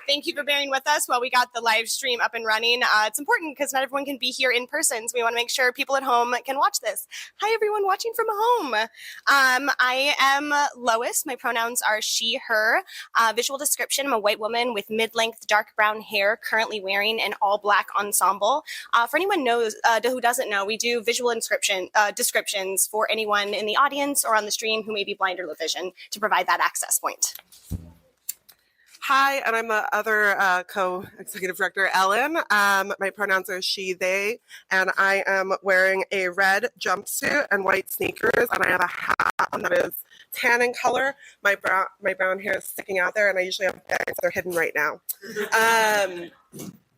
Thank you for bearing with us while we got the live stream up and running. It's important because not everyone can be here in person, so we want to make sure people at home can watch this. Hi, everyone watching from home. I am Lois. My pronouns are she, her. Visual description, I'm a white woman with mid-length dark brown hair, currently wearing an all-black ensemble. For anyone who doesn't know, we do visual descriptions for anyone in the audience or on the stream who may be blind or low vision to provide that access point. Hi, and I'm the other co-executive director, Ellen. My pronouns are she, they, and I am wearing a red jumpsuit and white sneakers, and I have a hat on that is tan in color. My brown hair is sticking out there, and I usually have bangs that are hidden right now.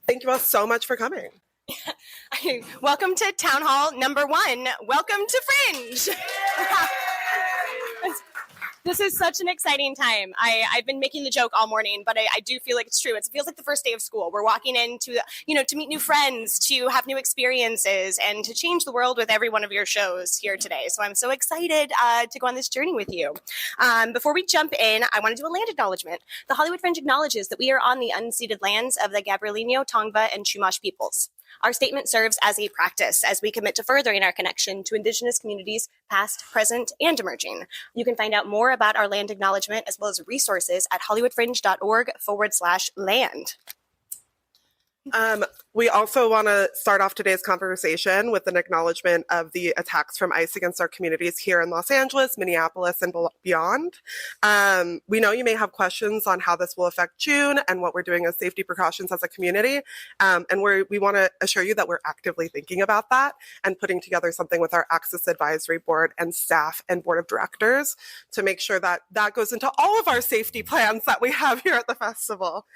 Thank you all so much for coming. Welcome to Town Hall number 1. Welcome to Fringe. This is such an exciting time. I've been making the joke all morning, but I do feel like it's true. It feels like the first day of school. We're walking in to meet new friends, to have new experiences, and to change the world with every one of your shows here today. So I'm so excited to go on this journey with you. Before we jump in, I want to do a land acknowledgement. The Hollywood Fringe acknowledges that we are on the unceded lands of the Gabrielino, Tongva, and Chumash peoples. Our statement serves as a practice as we commit to furthering our connection to Indigenous communities, past, present, and emerging. You can find out more about our land acknowledgement as well as resources at hollywoodfringe.org/land. We also want to start off today's conversation with an acknowledgement of the attacks from ICE against our communities here in Los Angeles, Minneapolis, and beyond. We know you may have questions on how this will affect June and what we're doing as safety precautions as a community. And we want to assure you that we're actively thinking about that and putting together something with our Access Advisory Board and staff and board of directors to make sure that that goes into all of our safety plans that we have here at the festival.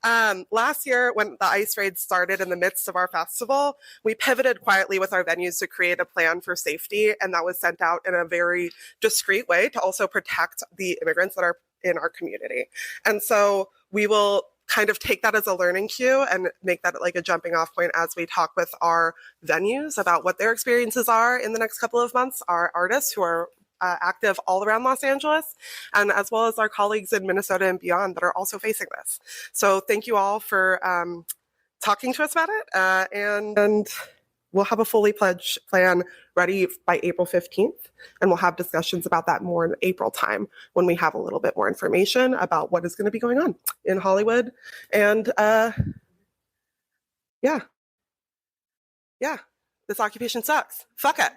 Last year, when the ICE raid started in the midst of our festival, we pivoted quietly with our venues to create a plan for safety, and that was sent out in a very discreet way to also protect the immigrants that are in our community. And so we will kind of take that as a learning cue and make that like a jumping off point as we talk with our venues about what their experiences are in the next couple of months, our artists who are active all around Los Angeles, and as well as our colleagues in Minnesota and beyond that are also facing this. So thank you all for talking to us about it, and we'll have a fully pledged plan ready by April 15th, and we'll have discussions about that more in April time when we have a little bit more information about what is going to be going on in Hollywood. And yeah, this occupation sucks. Fuck it.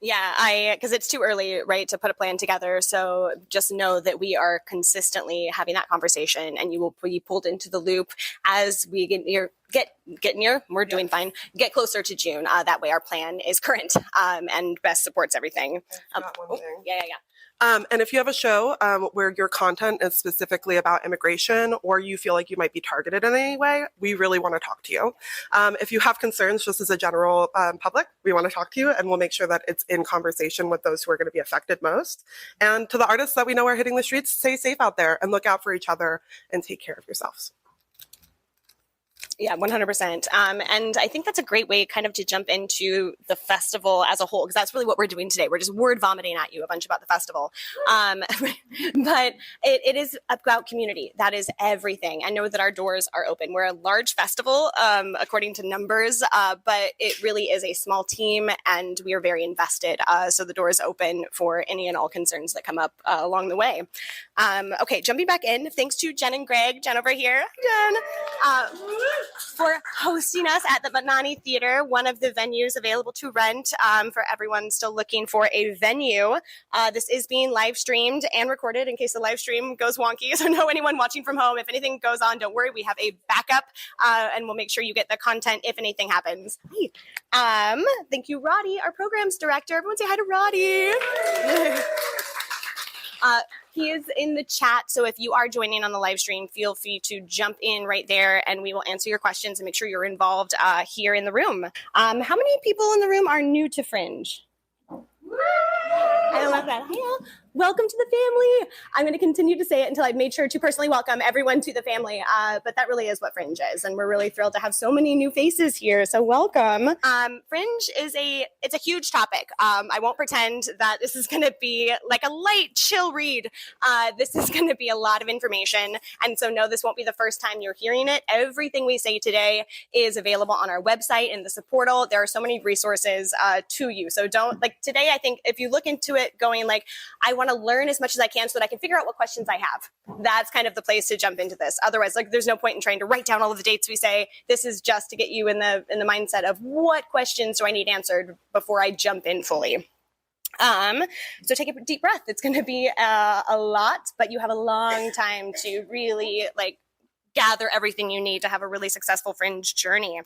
Yeah, because it's too early, right, to put a plan together. So just know that we are consistently having that conversation, and you will be pulled into the loop as we get near. We're doing fine. Get closer to June. That way, our plan is current and best supports everything. Yeah. And if you have a show where your content is specifically about immigration, or you feel like you might be targeted in any way, we really want to talk to you. If you have concerns just as a general public, we want to talk to you, and we'll make sure that it's in conversation with those who are going to be affected most. And to the artists that we know are hitting the streets, stay safe out there and look out for each other and take care of yourselves. Yeah, 100%. And I think that's a great way kind of to jump into the festival as a whole, because that's really what we're doing today. We're just word vomiting at you a bunch about the festival. But it is about community. That is everything. I know that our doors are open. We're a large festival, according to numbers, but it really is a small team, and we are very invested. So the door is open for any and all concerns that come up along the way. Okay, jumping back in, thanks to Jen and Greg. Jen over here. Jen. For hosting us at the Batnani Theater, one of the venues available to rent for everyone still looking for a venue. This is being live streamed and recorded in case the live stream goes wonky. So no anyone watching from home, if anything goes on, don't worry. We have a backup and we'll make sure you get the content if anything happens. Hi. Thank you, Roddy, our programs director. Everyone say hi to Roddy. He is in the chat, so if you are joining on the live stream, feel free to jump in right there, and we will answer your questions and make sure you're involved here in the room. How many people in the room are new to Fringe? I love that. Hi, welcome to the family. I'm going to continue to say it until I've made sure to personally welcome everyone to the family. But that really is what Fringe is. And we're really thrilled to have so many new faces here. So welcome. Fringe is it's a huge topic. I won't pretend that this is going to be like a light, chill read. This is going to be a lot of information. And so no, this won't be the first time you're hearing it. Everything we say today is available on our website in the support portal. There are so many resources to you. So don't, like today, I think if you look into it going like, I want to learn as much as I can so that I can figure out what questions I have. That's kind of the place to jump into this. Otherwise, like there's no point in trying to write down all of the dates we say. This is just to get you in the mindset of what questions do I need answered before I jump in fully. So take a deep breath. It's going to be a lot, but you have a long time to really gather everything you need to have a really successful Fringe journey.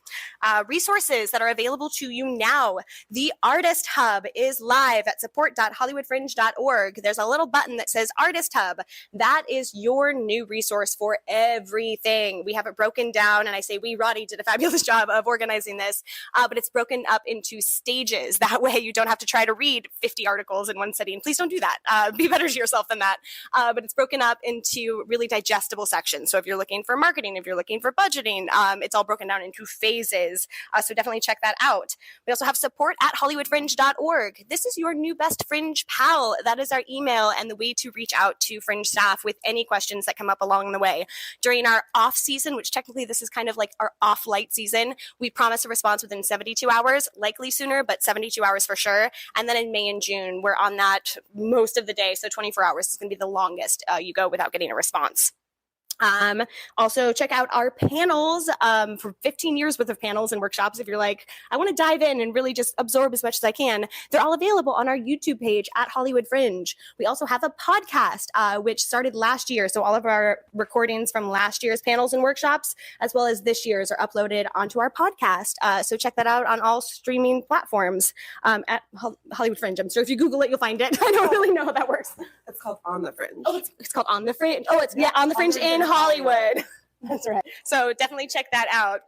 Resources that are available to you now. The Artist Hub is live at support.hollywoodfringe.org. There's a little button that says Artist Hub. That is your new resource for everything. We have it broken down, and I say we, Roddy did a fabulous job of organizing this, but it's broken up into stages. That way you don't have to try to read 50 articles in one sitting. Please don't do that. Be better to yourself than that. But it's broken up into really digestible sections. So if you're looking for marketing, if you're looking for budgeting, it's all broken down into phases. So definitely check that out. We also have support@hollywoodfringe.org. This is your new best Fringe pal. That is our email and the way to reach out to Fringe staff with any questions that come up along the way. During our off season, which technically this is kind of like our off light season, we promise a response within 72 hours, likely sooner, but 72 hours for sure. And then in May and June, we're on that most of the day. So 24 hours is going to be the longest you go without getting a response. Also check out our panels, for 15 years worth of panels and workshops. If you're like, I want to dive in and really just absorb as much as I can, they're all available on our YouTube page at Hollywood Fringe. We also have a podcast, which started last year. So all of our recordings from last year's panels and workshops, as well as this year's, are uploaded onto our podcast. So check that out on all streaming platforms, at Hollywood Fringe. I'm sure if you Google it, you'll find it. I don't really know how that works. It's called On the Fringe. Oh, it's called On the Fringe. Oh, it's On the Fringe in Hollywood. That's right. So definitely check that out.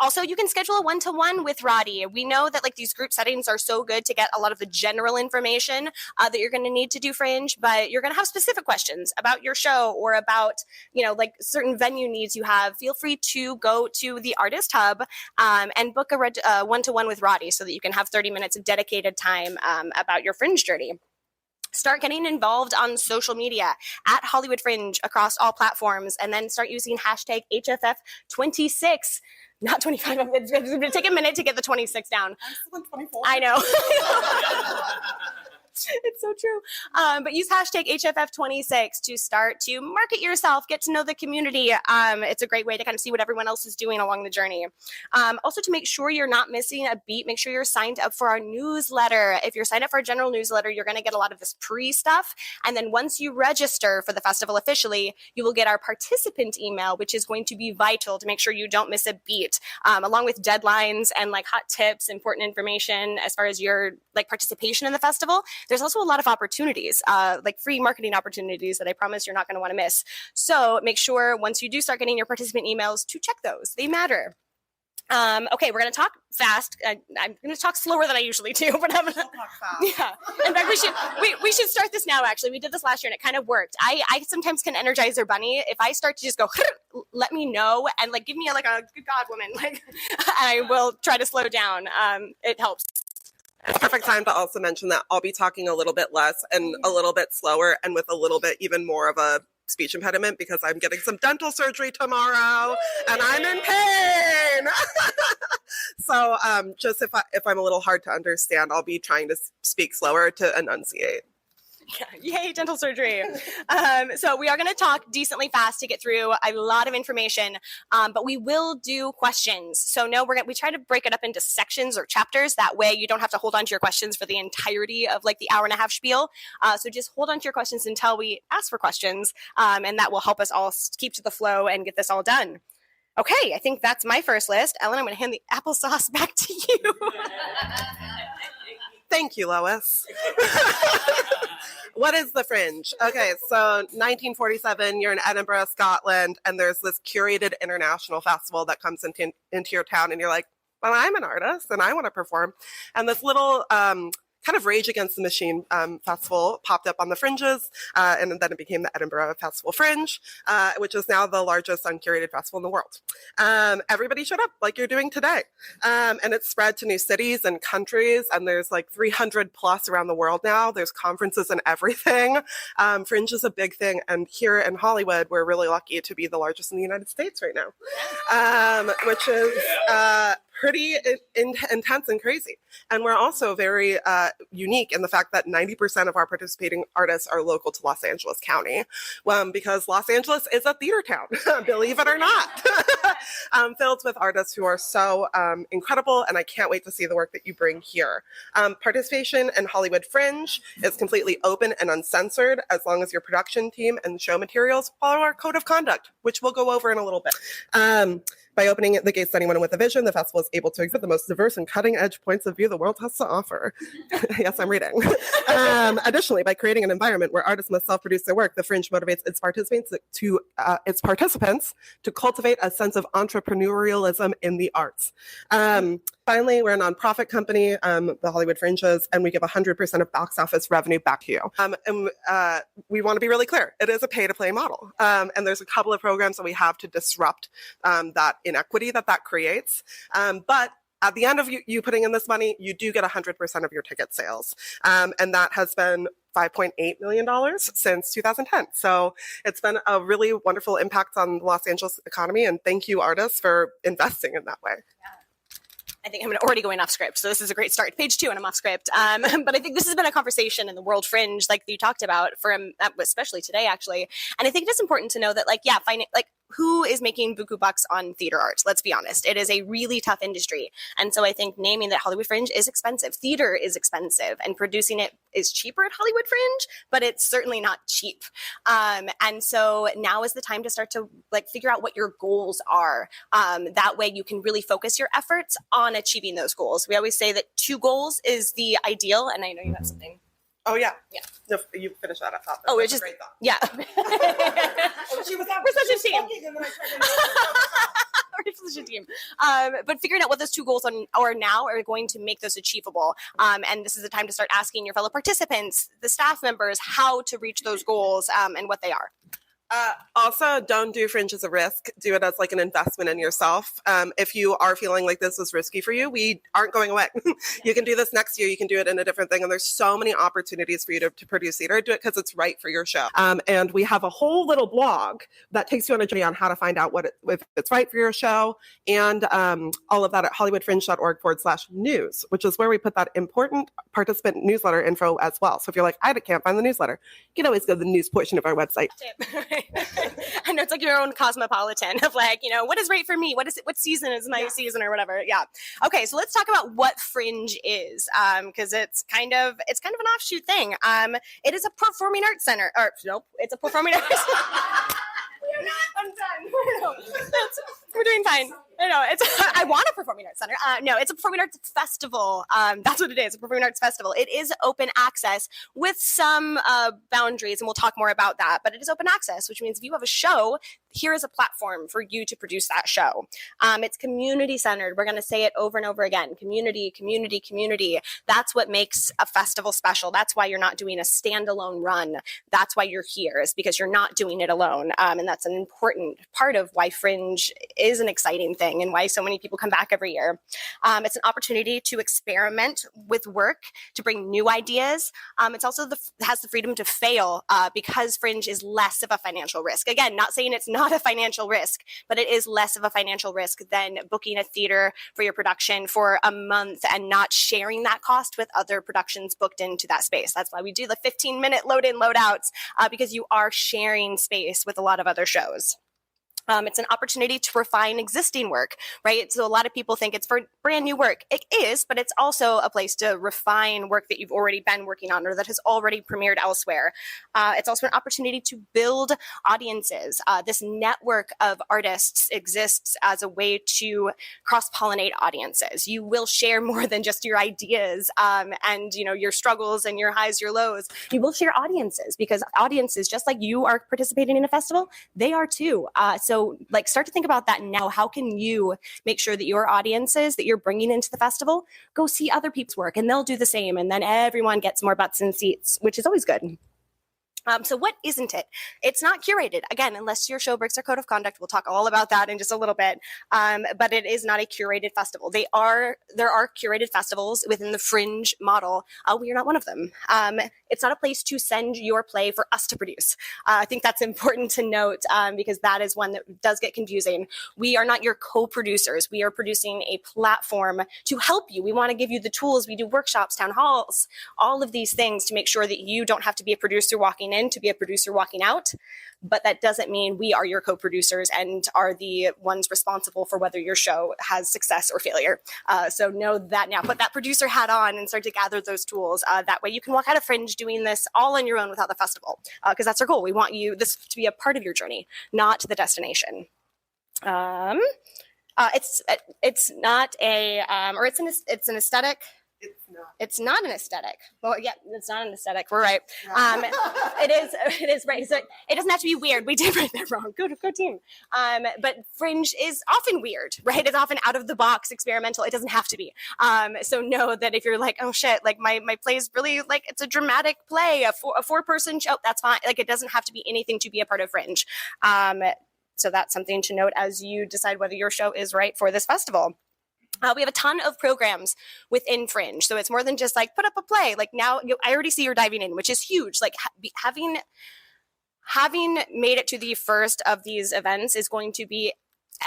Also, you can schedule a one-to-one with Roddy. We know that these group settings are so good to get a lot of the general information that you're going to need to do Fringe, but you're going to have specific questions about your show or about, certain venue needs you have. Feel free to go to the Artist Hub and book a one-to-one with Roddy so that you can have 30 minutes of dedicated time about your Fringe journey. Start getting involved on social media at Hollywood Fringe across all platforms, and then start using hashtag HFF26, not 25. It's going to take a minute to get the 26 down. I'm still in 24. I know. It's so true. But use hashtag HFF26 to start to market yourself, get to know the community. It's a great way to kind of see what everyone else is doing along the journey. Also, to make sure you're not missing a beat, make sure you're signed up for our newsletter. If you're signed up for our general newsletter, you're going to get a lot of this pre-stuff. And then once you register for the festival officially, you will get our participant email, which is going to be vital to make sure you don't miss a beat, along with deadlines and hot tips, important information as far as your participation in the festival. There's also a lot of opportunities, free marketing opportunities that I promise you're not going to want to miss. So make sure once you do start getting your participant emails to check those. They matter. Okay, we're going to talk fast. I'm going to talk slower than I usually do, but I'm going to talk fast. Yeah. In fact, we should start this now, actually. We did this last year and it kind of worked. I sometimes can energize their bunny. If I start to just go, let me know and give me a good God woman, I will try to slow down. It helps. It's a perfect time to also mention that I'll be talking a little bit less and a little bit slower and with a little bit even more of a speech impediment because I'm getting some dental surgery tomorrow and I'm in pain. So just if I'm a little hard to understand, I'll be trying to speak slower to enunciate. Yeah, yay, dental surgery. So we are going to talk decently fast to get through a lot of information, but we will do questions. So no, we try to break it up into sections or chapters. That way you don't have to hold on to your questions for the entirety of the hour and a half spiel. So just hold on to your questions until we ask for questions, and that will help us all keep to the flow and get this all done. Okay, I think that's my first list. Ellen, I'm going to hand the applesauce back to you. Thank you, Lois. What is the Fringe? Okay, so 1947, you're in Edinburgh, Scotland, and there's this curated international festival that comes into your town, and you're like, well, I'm an artist, and I want to perform. And this little kind of Rage Against the Machine festival popped up on the Fringes, and then it became the Edinburgh Festival Fringe, which is now the largest uncurated festival in the world. Everybody showed up like you're doing today. And it's spread to new cities and countries, and there's like 300 plus around the world now. There's conferences and everything. Fringe is a big thing, and here in Hollywood, we're really lucky to be the largest in the United States right now, which is pretty intense and crazy. And we're also very unique in the fact that 90% of our participating artists are local to Los Angeles County, because Los Angeles is a theater town, believe it or not, filled with artists who are so incredible, and I can't wait to see the work that you bring here. Participation in Hollywood Fringe is completely open and uncensored as long as your production team and show materials follow our code of conduct, which we'll go over in a little bit. By opening the gates to anyone with a vision, the festival is able to exhibit the most diverse and cutting-edge points of view the world has to offer. Yes, I'm reading. Additionally, by creating an environment where artists must self-produce their work, the Fringe motivates its participants to cultivate a sense of entrepreneurialism in the arts. Finally, we're a nonprofit company, the Hollywood Fringes, and we give 100% of box office revenue back to you. And we want to be really clear. It is a pay-to-play model. And there's a couple of programs that we have to disrupt that inequity that creates. But at the end of you putting in this money, you do get 100% of your ticket sales. And that has been $5.8 million since 2010. So it's been a really wonderful impact on the Los Angeles economy. And thank you, artists, for investing in that way. Yeah. I think I'm already going off script, so this is a great start. Page 2, and I'm off script. But I think this has been a conversation in the World Fringe, like you talked about, especially today, actually. And I think it is important to know that, who is making buku bucks on theater art? Let's be honest. It is a really tough industry. And so I think naming that Hollywood Fringe is expensive. Theater is expensive, and producing it is cheaper at Hollywood Fringe, but it's certainly not cheap. And so now is the time to start to figure out what your goals are. That way you can really focus your efforts on achieving those goals. We always say that 2 goals is the ideal. And I know you have something. Oh, yeah. Yeah. No, you finished that. I thought that was a great thought. Yeah. We're such a team. We're such a team. But figuring out what those 2 goals are now are going to make those achievable. And this is the time to start asking your fellow participants, the staff members, how to reach those goals and what they are. Also, don't do Fringe as a risk. Do it as an investment in yourself. If you are feeling like this is risky for you, we aren't going away. You can do this next year. You can do it in a different thing. And there's so many opportunities for you to produce theater. Do it because it's right for your show. And we have a whole little blog that takes you on a journey on how to find out if it's right for your show, and all of that at hollywoodfringe.org/news, which is where we put that important participant newsletter info as well. So if you're like, I can't find the newsletter, you can always go to the news portion of our website. I know it's like your own cosmopolitan of what is right for me? What season is my season or whatever? Yeah. Okay, so let's talk about what Fringe is, because it's kind of an offshoot thing. It is a performing arts center, or nope, it's a performing arts. I'm done. No, we're doing fine. I want a performing arts center. No, it's a performing arts festival. That's what it is, a performing arts festival. It is open access with some boundaries, and we'll talk more about that. But it is open access, which means if you have a show, here is a platform for you to produce that show. It's community centered. We're going to say it over and over again. Community, community, community. That's what makes a festival special. That's why you're not doing a standalone run. That's why you're here, is because you're not doing it alone. And that's an important part of why Fringe is an exciting thing and why so many people come back every year. It's an opportunity to experiment with work, to bring new ideas. It's also has the freedom to fail because Fringe is less of a financial risk. Again, not saying it's not a financial risk, but it is less of a financial risk than booking a theater for your production for a month and not sharing that cost with other productions booked into that space. That's why we do the 15-minute load in, load outs, because you are sharing space with a lot of other shows. It's an opportunity to refine existing work, right? So a lot of people think it's for brand new work. It is, but it's also a place to refine work that you've already been working on or that has already premiered elsewhere. It's also an opportunity to build audiences. This network of artists exists as a way to cross-pollinate audiences. You will share more than just your ideas and your struggles and your highs, your lows. You will share audiences, because audiences, just like you are participating in a festival, they are too. So So like start to think about that now. How can you make sure that your audiences that you're bringing into the festival go see other people's work and they'll do the same. And then everyone gets more butts in seats, which is always good. So what isn't it? It's not curated. Again, unless your show breaks our code of conduct, we'll talk all about that in just a little bit. But it is not a curated festival. There are curated festivals within the Fringe model. We are not one of them. It's not a place to send your play for us to produce. I think that's important to note because that is one that does get confusing. We are not your co-producers. We are producing a platform to help you. We want to give you the tools. We do workshops, town halls, all of these things to make sure that you don't have to be a producer walking in to be a producer walking out. But that doesn't mean we are your co-producers and are the ones responsible for whether your show has success or failure. So know that now. Put that producer hat on and start to gather those tools. That way you can walk out of Fringe doing this all on your own without the festival, because that's our goal. We want this to be a part of your journey, not the destination. It's not a or it's an aesthetic. It's not an aesthetic. Well, yeah, it's not an aesthetic. We're right. It is right. So it doesn't have to be weird. We did write that wrong. Good team. But Fringe is often weird, right? It's often out of the box, experimental. It doesn't have to be. So know that if you're like, oh shit, like my play is really like, it's a dramatic play, a 4-person show, that's fine. Like it doesn't have to be anything to be a part of Fringe. So that's something to note as you decide whether your show is right for this festival. We have a ton of programs within Fringe. So it's more than just like put up a play. Like now I already see you're diving in, which is huge. Like having made it to the first of these events is going to be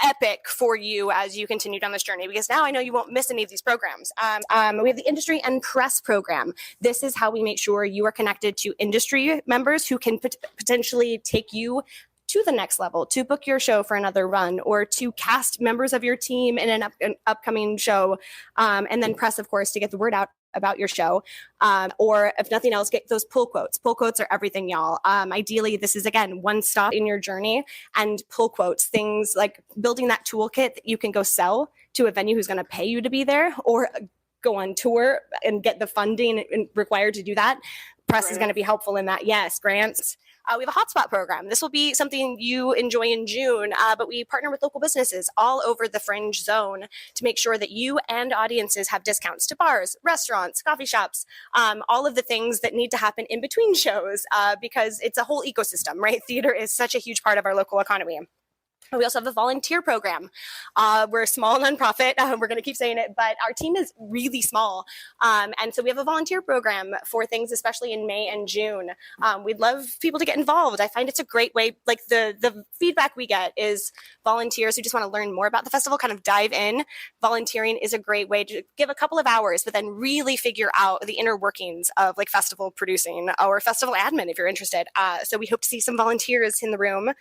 epic for you as you continue down this journey, because now I know you won't miss any of these programs. We have the industry and press program. This is how we make sure you are connected to industry members who can potentially take you to the next level, to book your show for another run, or to cast members of your team in an upcoming show. And then press, of course, to get the word out about your show. Or if nothing else, get those pull quotes. Pull quotes are everything, y'all. Ideally, this is, again, one stop in your journey. And pull quotes, things like building that toolkit that you can go sell to a venue who's going to pay you to be there, or go on tour and get the funding required to do that. Press is going to be helpful in that. Yes, grants. We have a hotspot program. This will be something you enjoy in June, but we partner with local businesses all over the Fringe zone to make sure that you and audiences have discounts to bars, restaurants, coffee shops, all of the things that need to happen in between shows, because it's a whole ecosystem, right? Theater is such a huge part of our local economy. We also have a volunteer program. We're a small nonprofit. We're going to keep saying it, but our team is really small. And so we have a volunteer program for things, especially in May and June. We'd love people to get involved. I find it's a great way, like the feedback we get is volunteers who just want to learn more about the festival, kind of dive in. Volunteering is a great way to give a couple of hours, but then really figure out the inner workings of like festival producing or festival admin if you're interested. So we hope to see some volunteers in the room.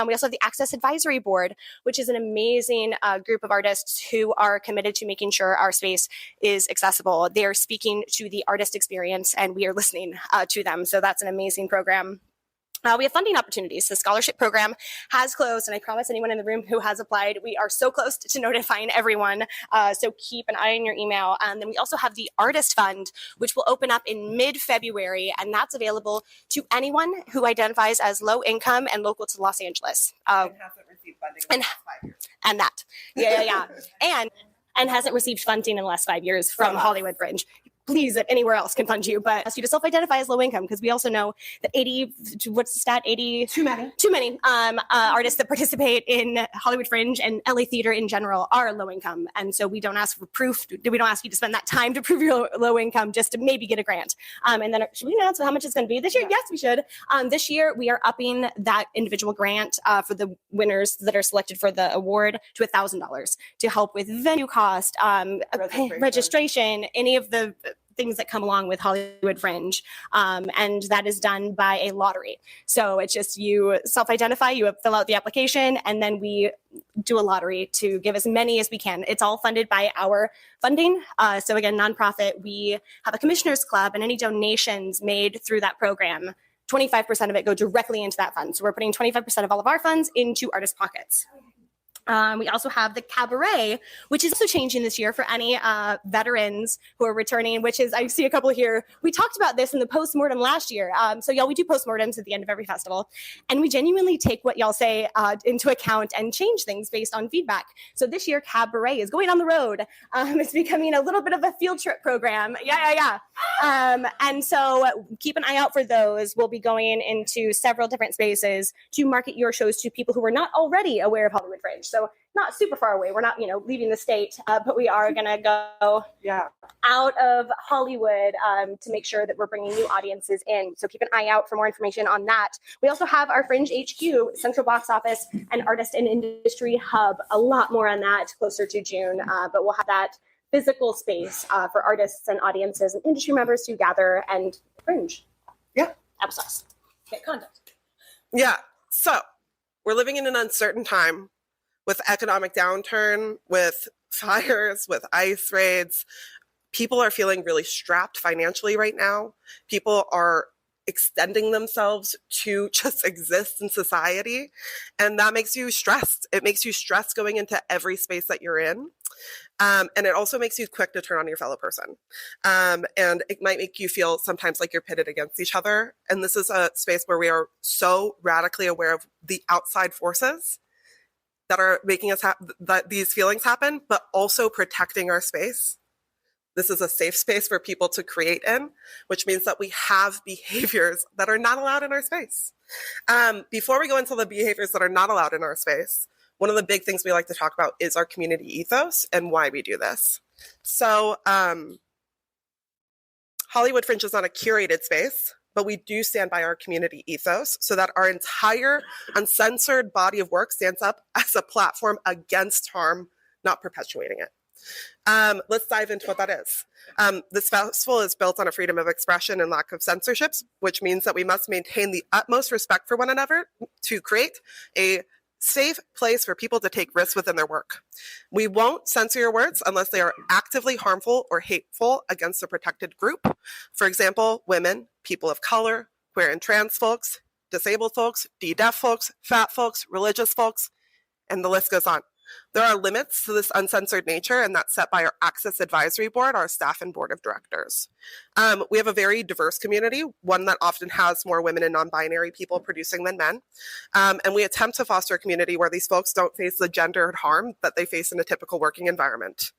We also have the Access Advisory Board, which is an amazing group of artists who are committed to making sure our space is accessible. They are speaking to the artist experience and we are listening to them. So that's an amazing program. We have funding opportunities. The scholarship program has closed, and I promise anyone in the room who has applied, we are so close to notifying everyone. So keep an eye on your email. And then we also have the Artist Fund, which will open up in mid-February, and that's available to anyone who identifies as low income and local to Los Angeles. And hasn't received funding in the last 5 years. And that. Yeah. And hasn't received funding in the last 5 years from Hollywood Fringe. Please, that anywhere else can fund you, but ask you to self-identify as low income, because we also know that 80, what's the stat? 80 Too many artists that participate in Hollywood Fringe and LA theater in general are low income, and so we don't ask for proof. We don't ask you to spend that time to prove you're low income, just to maybe get a grant. And then should we announce how much it's going to be this year? Yes, we should. This year we are upping that individual grant for the winners that are selected for the award to $1,000 to help with venue cost, registration, any of the things that come along with Hollywood Fringe. And that is done by a lottery. So it's just you self-identify, you fill out the application, and then we do a lottery to give as many as we can. It's all funded by our funding. So again, nonprofit, we have a commissioners club, and any donations made through that program, 25% of it go directly into that fund. So we're putting 25% of all of our funds into artist pockets. We also have the cabaret, which is also changing this year for any veterans who are returning, which is, I see a couple here. We talked about this in the postmortem last year. So y'all, we do postmortems at the end of every festival, and we genuinely take what y'all say into account and change things based on feedback. So this year, cabaret is going on the road. It's becoming a little bit of a field trip program. Yeah. And so keep an eye out for those. We'll be going into several different spaces to market your shows to people who are not already aware of Hollywood Fringe. So not super far away. We're not, leaving the state, but we are going to go out of Hollywood to make sure that we're bringing new audiences in. So keep an eye out for more information on that. We also have our Fringe HQ, Central Box Office, and Artist and Industry Hub. A lot more on that closer to June, but we'll have that physical space for artists and audiences and industry members to gather and Fringe. Yeah. Applesauce. Get content. Yeah. So we're living in an uncertain time with economic downturn, with fires, with ice raids. People are feeling really strapped financially right now. People are extending themselves to just exist in society. And that makes you stressed. It makes you stressed going into every space that you're in. And it also makes you quick to turn on your fellow person. And it might make you feel sometimes like you're pitted against each other. And this is a space where we are so radically aware of the outside forces that are making us that these feelings happen, but also protecting our space. This is a safe space for people to create in, which means that we have behaviors that are not allowed in our space. Before we go into the behaviors that are not allowed in our space, one of the big things we like to talk about is our community ethos and why we do this. So Hollywood Fringe is not a curated space, but we do stand by our community ethos so that our entire uncensored body of work stands up as a platform against harm, not perpetuating it. Let's dive into what that is. This festival is built on a freedom of expression and lack of censorships, which means that we must maintain the utmost respect for one another to create a safe place for people to take risks within their work. We won't censor your words unless they are actively harmful or hateful against a protected group. For example, women, people of color, queer and trans folks, disabled folks, deaf folks, fat folks, religious folks, and the list goes on. There are limits to this uncensored nature, and that's set by our Access Advisory Board, our staff and board of directors. We have a very diverse community, one that often has more women and non-binary people producing than men. And we attempt to foster a community where these folks don't face the gendered harm that they face in a typical working environment.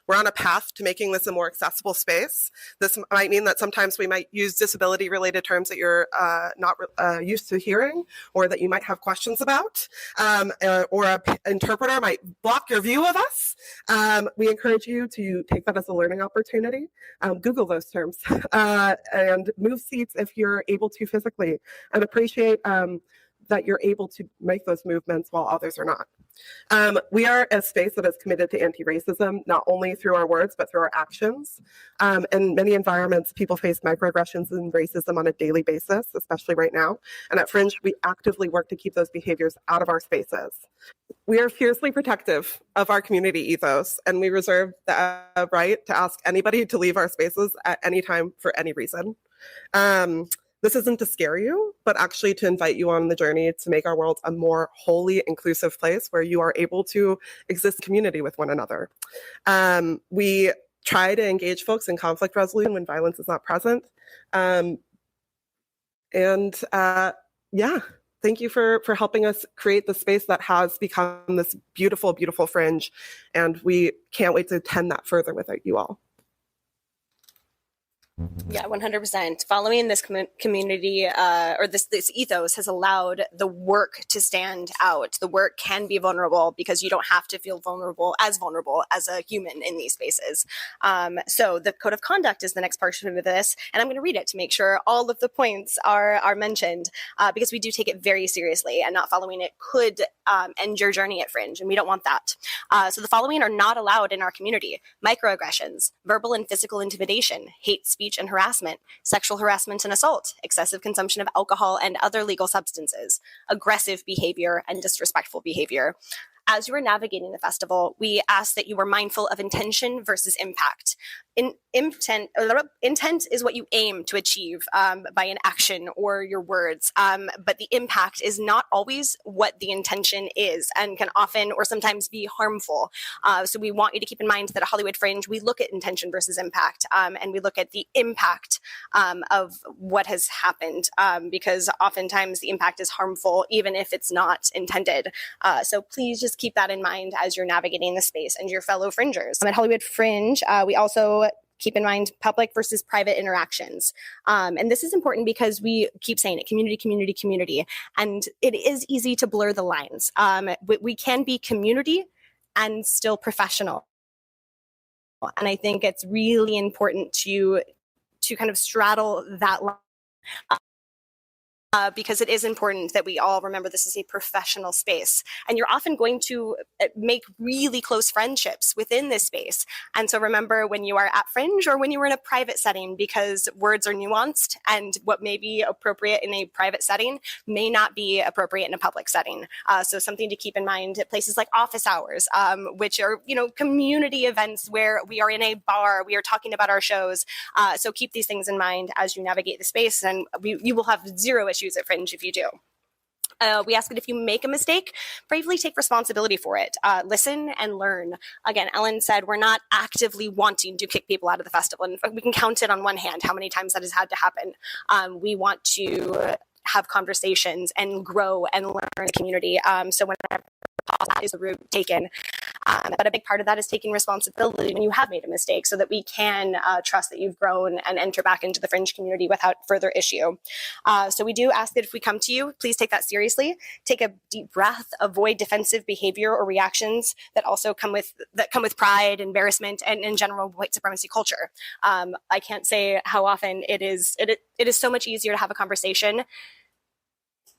We're on a path to making this a more accessible space. This might mean that sometimes we might use disability-related terms that you're not used to hearing or that you might have questions about, or an interpreter might block your view of us. We encourage you to take that as a learning opportunity. Google those terms and move seats if you're able to physically, and appreciate that you're able to make those movements while others are not. We are a space that is committed to anti-racism, not only through our words, but through our actions. In many environments, people face microaggressions and racism on a daily basis, especially right now. And at Fringe, we actively work to keep those behaviors out of our spaces. We are fiercely protective of our community ethos, and we reserve the right to ask anybody to leave our spaces at any time for any reason. This isn't to scare you, but actually to invite you on the journey to make our world a more wholly inclusive place where you are able to exist in community with one another. We try to engage folks in conflict resolution when violence is not present. Thank you for helping us create the space that has become this beautiful, beautiful Fringe. And we can't wait to tend that further with you all. Yeah, 100%. Following this community or this ethos has allowed the work to stand out. The work can be vulnerable because you don't have to feel vulnerable as a human in these spaces. So the code of conduct is the next portion of this, and I'm going to read it to make sure all of the points are mentioned because we do take it very seriously, and not following it could end your journey at Fringe, and we don't want that. So the following are not allowed in our community: microaggressions, verbal and physical intimidation, hate speech and harassment, sexual harassment and assault, excessive consumption of alcohol and other legal substances, aggressive behavior, and disrespectful behavior. As you are navigating the festival, we ask that you are mindful of intention versus impact. intent is what you aim to achieve by an action or your words, but the impact is not always what the intention is, and can often or sometimes be harmful. So we want you to keep in mind that at Hollywood Fringe, we look at intention versus impact, and we look at the impact of what has happened, because oftentimes the impact is harmful, even if it's not intended. So please just keep that in mind as you're navigating the space and your fellow Fringers. At Hollywood Fringe, we also keep in mind public versus private interactions. And this is important because we keep saying it, community, community, community. And it is easy to blur the lines. We can be community and still professional. And I think it's really important to kind of straddle that line. Because it is important that we all remember this is a professional space, and you're often going to make really close friendships within this space. And so remember when you are at Fringe or when you are in a private setting, because words are nuanced, and what may be appropriate in a private setting may not be appropriate in a public setting. So something to keep in mind at places like office hours, which are, community events where we are in a bar, we are talking about our shows. So keep these things in mind as you navigate the space, and you will have zero issues at Fringe if you do. We ask that if you make a mistake, bravely take responsibility for it. Listen and learn. Again, Ellen said we're not actively wanting to kick people out of the festival. And we can count it on one hand how many times that has had to happen. We want to have conversations and grow and learn in the community. So whenever that is the route taken. But a big part of that is taking responsibility when you have made a mistake, so that we can trust that you've grown and enter back into the Fringe community without further issue. So we do ask that if we come to you, please take that seriously. Take a deep breath. Avoid defensive behavior or reactions that also come with pride, embarrassment, and in general white supremacy culture. I can't say how often it is so much easier to have a conversation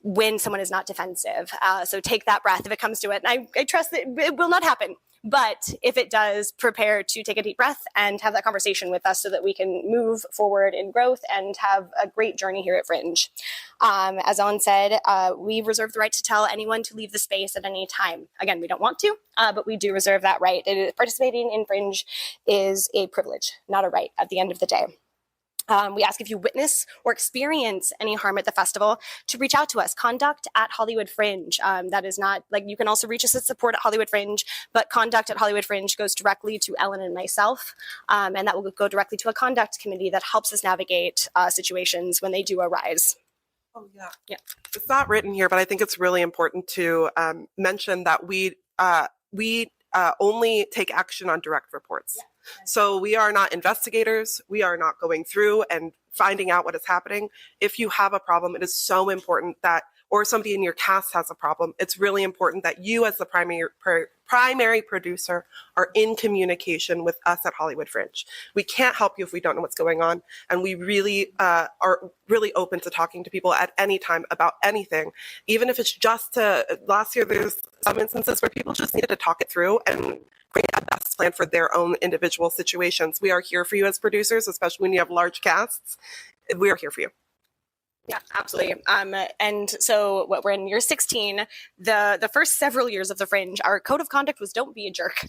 when someone is not defensive. So take that breath if it comes to it. And I trust that it will not happen. But if it does, prepare to take a deep breath and have that conversation with us so that we can move forward in growth and have a great journey here at Fringe. As Ellen said, we reserve the right to tell anyone to leave the space at any time. Again, we don't want to, but we do reserve that right. Participating in Fringe is a privilege, not a right at the end of the day. We ask if you witness or experience any harm at the festival to reach out to us. Conduct at Hollywood Fringe. That is not, you can also reach us at support at Hollywood Fringe, but conduct at Hollywood Fringe goes directly to Ellen and myself. And that will go directly to a conduct committee that helps us navigate situations when they do arise. Oh, yeah. It's not written here, but I think it's really important to mention that we only take action on direct reports. Yeah. So we are not investigators. We are not going through and finding out what is happening. If you have a problem, it is so important that, or somebody in your cast has a problem, it's really important that you as the primary producer are in communication with us at Hollywood Fringe. We can't help you if we don't know what's going on. And we really are really open to talking to people at any time about anything, even if it's just last year, there's some instances where people just needed to talk it through and create a best plan for their own individual situations. We are here for you as producers, especially when you have large casts. We are here for you. Yeah, absolutely. And so we're in year 16. The first several years of the Fringe, our code of conduct was don't be a jerk.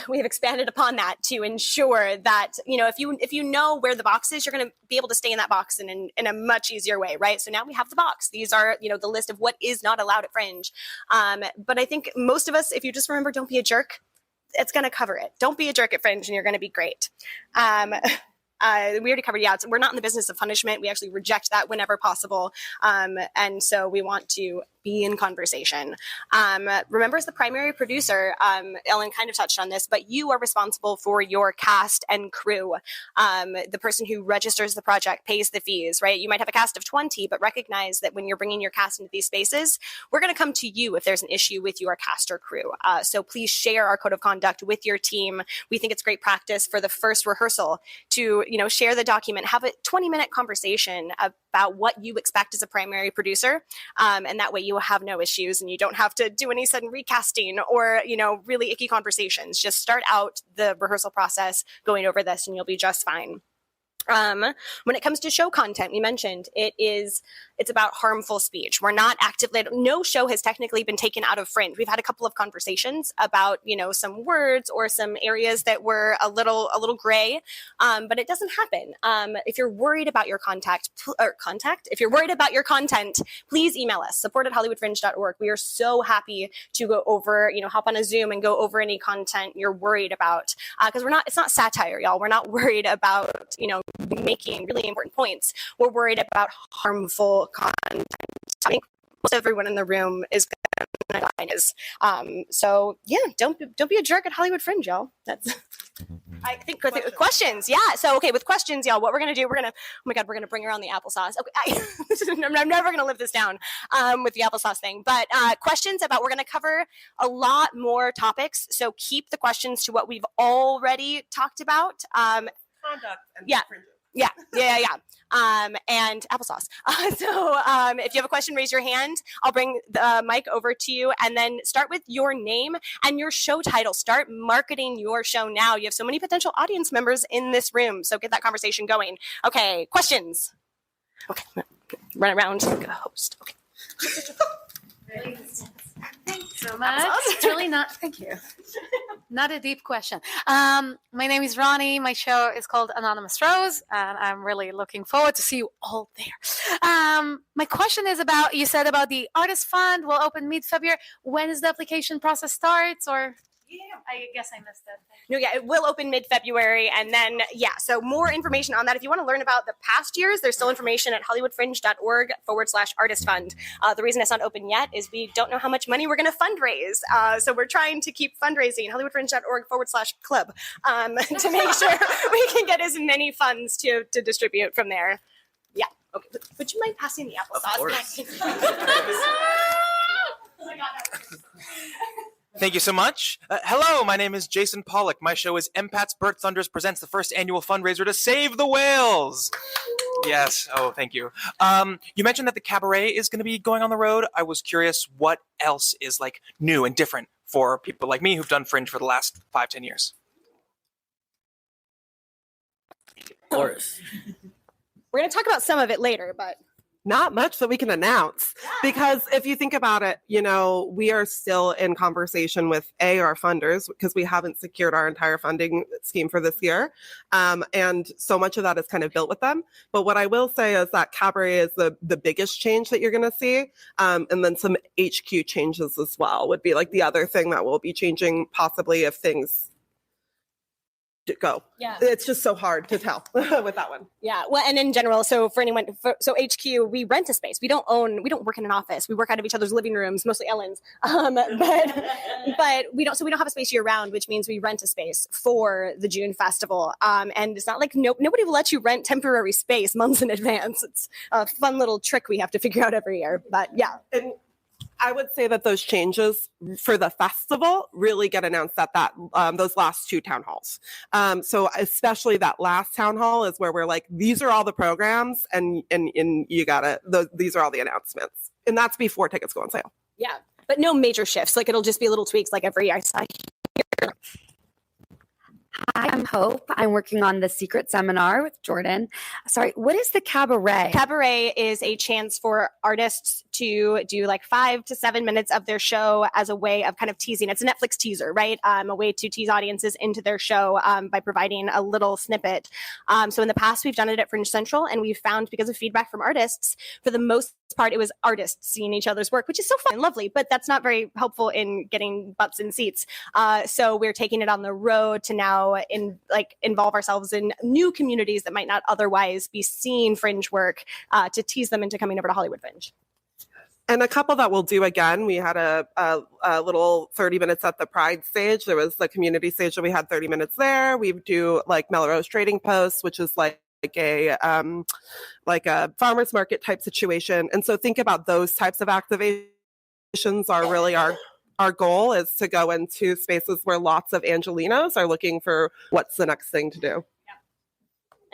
We have expanded upon that to ensure that, if you know where the box is, you're going to be able to stay in that box in a much easier way, right? So now we have the box. These are, the list of what is not allowed at Fringe. But I think most of us, if you just remember don't be a jerk, it's going to cover it. Don't be a jerk at Fringe and you're going to be great. We already covered, so we're not in the business of punishment. We actually reject that whenever possible. And so we want to be in conversation. Remember, as the primary producer, Ellen kind of touched on this, but you are responsible for your cast and crew. The person who registers the project pays the fees, right? You might have a cast of 20, but recognize that when you're bringing your cast into these spaces, we're going to come to you if there's an issue with your cast or crew. So please share our code of conduct with your team. We think it's great practice for the first rehearsal to, share the document, have a 20-minute conversation about what you expect as a primary producer. And that way you will have no issues and you don't have to do any sudden recasting or, really icky conversations. Just start out the rehearsal process going over this and you'll be just fine. When it comes to show content, we mentioned it's about harmful speech. We're not actively, no show has technically been taken out of Fringe. We've had a couple of conversations about, some words or some areas that were a little gray, but it doesn't happen. If you're worried about your if you're worried about your content, please email us, support@hollywoodfringe.org. We are so happy to go over, hop on a Zoom and go over any content you're worried about. Because it's not satire, y'all. We're not worried about, making really important points. We're worried about harmful content. I think most everyone in the room is going to so yeah, don't be a jerk at Hollywood Fringe, y'all. That's I think with questions. Yeah. So okay, with questions, y'all, what we're gonna do, we're gonna bring around the applesauce. Okay, I'm never gonna live this down with the applesauce thing. But questions about, we're gonna cover a lot more topics. So keep the questions to what we've already talked about. Conduct and Fringe. Yeah. And applesauce. So if you have a question, raise your hand. I'll bring the mic over to you, and then start with your name and your show title. Start marketing your show now. You have so many potential audience members in this room, so get that conversation going. Okay, questions. Okay, run around like a host. Okay. Thank you so much. It's really thank you. Not a deep question. My name is Ronnie. My show is called Anonymous Rose, and I'm really looking forward to see you all there. My question is about, you said about the Artist Fund will open mid-February. When is the application process starts, or? Yeah, I guess I missed that. No, yeah, it will open mid-February, and then, so more information on that. If you want to learn about the past years, there's still information at hollywoodfringe.org/artist fund. The reason it's not open yet is we don't know how much money we're going to fundraise. So we're trying to keep fundraising, hollywoodfringe.org/club, to make sure we can get as many funds to distribute from there. Yeah. Okay. Would you mind passing the applesauce? Of course. Oh my God, that was Thank you so much. Hello, my name is Jason Pollock. My show is Empats Burt Thunders presents the first annual fundraiser to save the whales. Yes. Oh, thank you. You mentioned that the cabaret is going to be going on the road. I was curious what else is like new and different for people like me who've done Fringe for the last 5-10 years. Of course. We're going to talk about some of it later, but Not much that we can announce, because if you think about it, we are still in conversation with our funders, because we haven't secured our entire funding scheme for this year. And so much of that is kind of built with them. But what I will say is that cabaret is the biggest change that you're going to see. And then some HQ changes as well would be like the other thing that will be changing, possibly, if things go. Yeah. It's just so hard to tell with that one. Yeah. Well, and in general, so for anyone, so HQ, we rent a space. We don't work in an office. We work out of each other's living rooms, mostly Ellen's. But we don't have a space year round, which means we rent a space for the June festival. And it's not like nobody will let you rent temporary space months in advance. It's a fun little trick we have to figure out every year. But yeah. And I would say that those changes for the festival really get announced at those last two town halls. So especially that last town hall is where we're like, these are all the programs, and you these are all the announcements, and that's before tickets go on sale. Yeah, but no major shifts. Like it'll just be little tweaks, like every year. Hi, I'm Hope. I'm working on the Secret Seminar with Jordan. Sorry, what is the cabaret? Cabaret is a chance for artists to do like 5 to 7 minutes of their show as a way of kind of teasing. It's a Netflix teaser, right? A way to tease audiences into their show by providing a little snippet. So in the past, we've done it at Fringe Central, and we've found, because of feedback from artists, for the most part, it was artists seeing each other's work, which is so fun and lovely, but that's not very helpful in getting butts in seats. So we're taking it on the road to now involve ourselves in new communities that might not otherwise be seeing Fringe work, to tease them into coming over to Hollywood Fringe. And a couple that we'll do again, we had a little 30 minutes at the Pride stage. There was the community stage that we had 30 minutes there. We do like Melrose Trading Post, which is like a farmer's market type situation. And so think about those types of activations are really our goal, is to go into spaces where lots of Angelinos are looking for what's the next thing to do.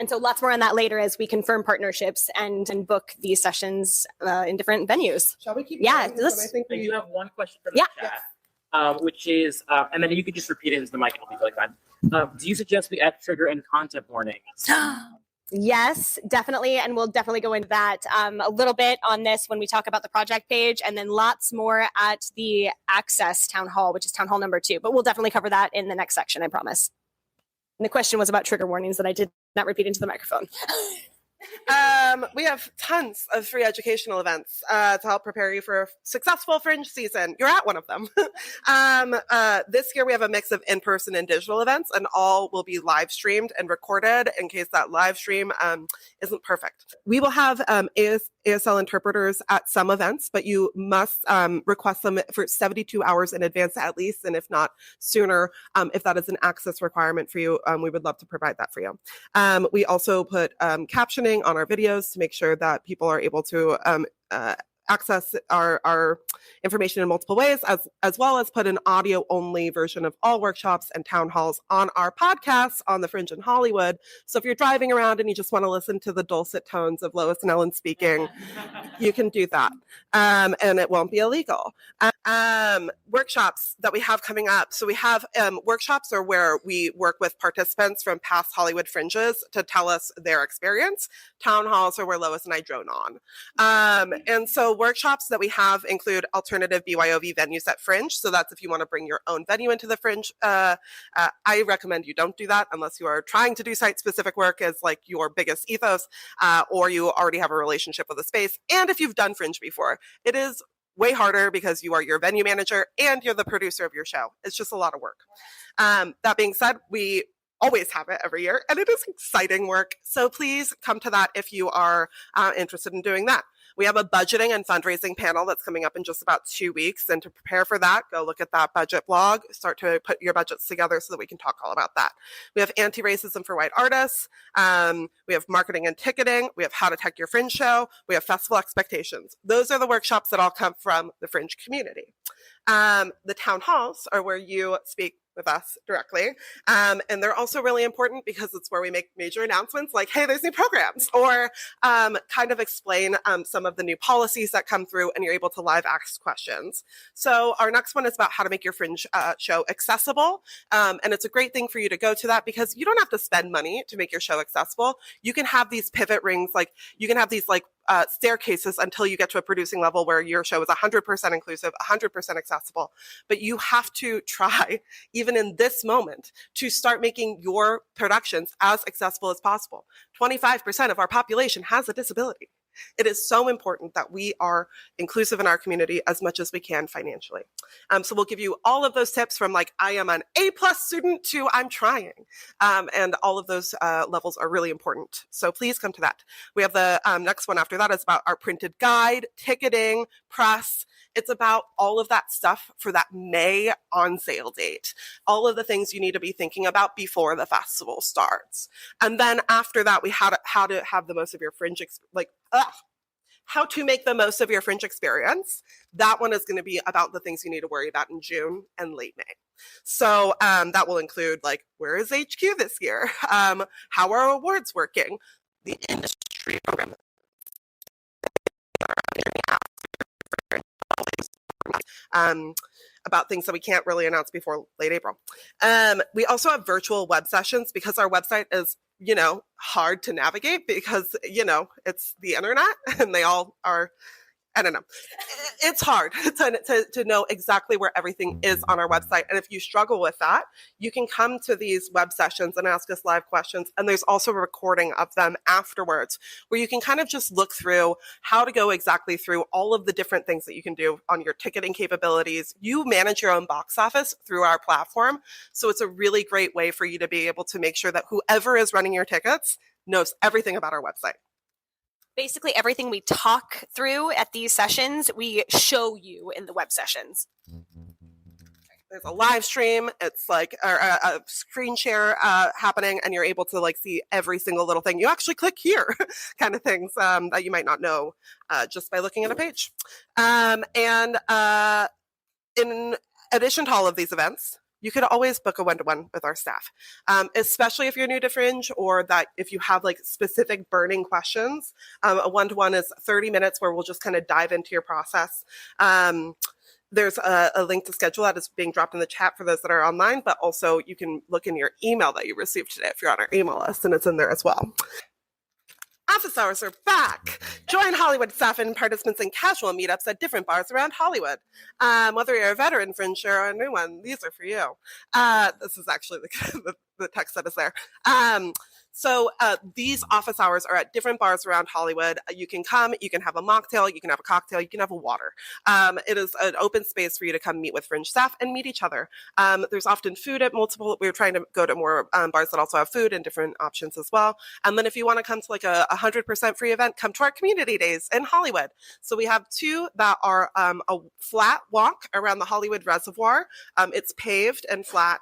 And so lots more on that later as we confirm partnerships and book these sessions in different venues. Shall we keep going? I think I do have one question from the chat, which is, and then you could just repeat it into the mic and it'll be really fun. Do you suggest we add trigger and content warnings? Yes, definitely. And we'll definitely go into that a little bit on this when we talk about the project page, and then lots more at the Access Town Hall, which is Town Hall number 2. But we'll definitely cover that in the next section, I promise. And the question was about trigger warnings that I did not repeat into the microphone. We have tons of free educational events to help prepare you for a successful Fringe season. You're at one of them. This year we have a mix of in-person and digital events, and all will be live streamed and recorded in case that live stream isn't perfect. We will have ASL interpreters at some events, but you must request them for 72 hours in advance at least, and if not sooner, if that is an access requirement for you, we would love to provide that for you. We also put captioning on our videos to make sure that people are able to access our information in multiple ways, as well as put an audio only version of all workshops and town halls on our podcasts on the Fringe in Hollywood. So if you're driving around and you just want to listen to the dulcet tones of Lois and Ellen speaking, you can do that. And it won't be illegal. Workshops that we have coming up. So we have workshops are where we work with participants from past Hollywood Fringes to tell us their experience. Town halls are where Lois and I drone on. And so workshops that we have include alternative BYOV venues at Fringe. So that's if you want to bring your own venue into the Fringe. I recommend you don't do that unless you are trying to do site-specific work as like your biggest ethos, or you already have a relationship with a space. And if you've done Fringe before, it is way harder because you are your venue manager and you're the producer of your show. It's just a lot of work. That being said, we always have it every year, and it is exciting work. So please come to that if you are interested in doing that. We have a budgeting and fundraising panel that's coming up in just about 2 weeks. And to prepare for that, go look at that budget blog, start to put your budgets together so that we can talk all about that. We have anti-racism for white artists. We have marketing and ticketing. We have how to tech your Fringe show. We have festival expectations. Those are the workshops that all come from the Fringe community. The town halls are where you speak with us directly. And they're also really important because it's where we make major announcements like, hey, there's new programs, or kind of explain some of the new policies that come through, and you're able to live ask questions. So our next one is about how to make your Fringe show accessible. And it's a great thing for you to go to that because you don't have to spend money to make your show accessible. You can have these pivot rings, like you can have these like staircases until you get to a producing level where your show is 100% inclusive, 100% accessible. But you have to try, even in this moment, to start making your productions as accessible as possible. 25% of our population has a disability. It is so important that we are inclusive in our community as much as we can financially. So we'll give you all of those tips from like, I am an A+ student to I'm trying. And all of those levels are really important. So please come to that. We have the next one after that is about our printed guide, ticketing, press. It's about all of that stuff for that May on sale date. All of the things you need to be thinking about before the festival starts. And then after that, we how to have the most of your Fringe, how to make the most of your Fringe experience. That one is going to be about the things you need to worry about in June and late May. So that will include like, where is HQ this year? How are awards working? The industry program. About things that we can't really announce before late April. We also have virtual web sessions because our website is, hard to navigate because, it's the internet and they all are, I don't know. It's hard to know exactly where everything is on our website. And if you struggle with that, you can come to these web sessions and ask us live questions. And there's also a recording of them afterwards where you can kind of just look through how to go exactly through all of the different things that you can do on your ticketing capabilities. You manage your own box office through our platform. So it's a really great way for you to be able to make sure that whoever is running your tickets knows everything about our website. Basically, everything we talk through at these sessions, we show you in the web sessions. There's a live stream. It's like a screen share happening, and you're able to like see every single little thing. You actually click here, kind of things that you might not know just by looking at a page. And in addition to all of these events, you could always book a one-to-one with our staff, especially if you're new to Fringe or that if you have like specific burning questions. A one-to-one is 30 minutes where we'll just kind of dive into your process. There's a link to schedule that is being dropped in the chat for those that are online, but also you can look in your email that you received today if you're on our email list, and it's in there as well. Office hours are back. Join Hollywood staff and participants in casual meetups at different bars around Hollywood. Whether you're a veteran Fringe or a new one, these are for you. This is actually the text that is there. So these office hours are at different bars around Hollywood. You can come, you can have a mocktail, you can have a cocktail, you can have a water. It is an open space for you to come meet with Fringe staff and meet each other. There's often food at we're trying to go to more bars that also have food and different options as well. And then if you want to come to like a 100% free event, come to our community days in Hollywood. So we have two that are a flat walk around the Hollywood Reservoir. It's paved and flat.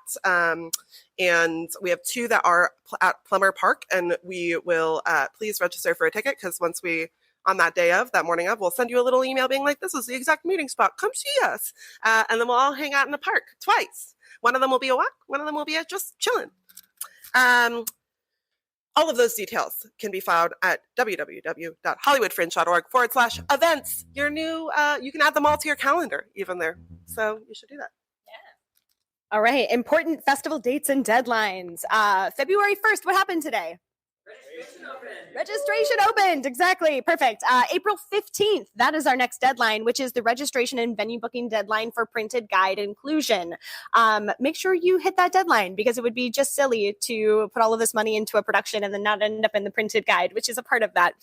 And we have two that are at Plummer Park, and we will please register for a ticket, because once on that morning of, we'll send you a little email being like, this is the exact meeting spot, come see us. And then we'll all hang out in the park twice. One of them will be a walk, one of them will be a just chilling. All of those details can be found at www.hollywoodfringe.org/events. Your new, you can add them all to your calendar even there. So you should do that. All right. Important festival dates and deadlines. February 1st. What happened today? Registration opened. Exactly. Perfect. April 15th. That is our next deadline, which is the registration and venue booking deadline for printed guide inclusion. Make sure you hit that deadline, because it would be just silly to put all of this money into a production and then not end up in the printed guide, which is a part of that.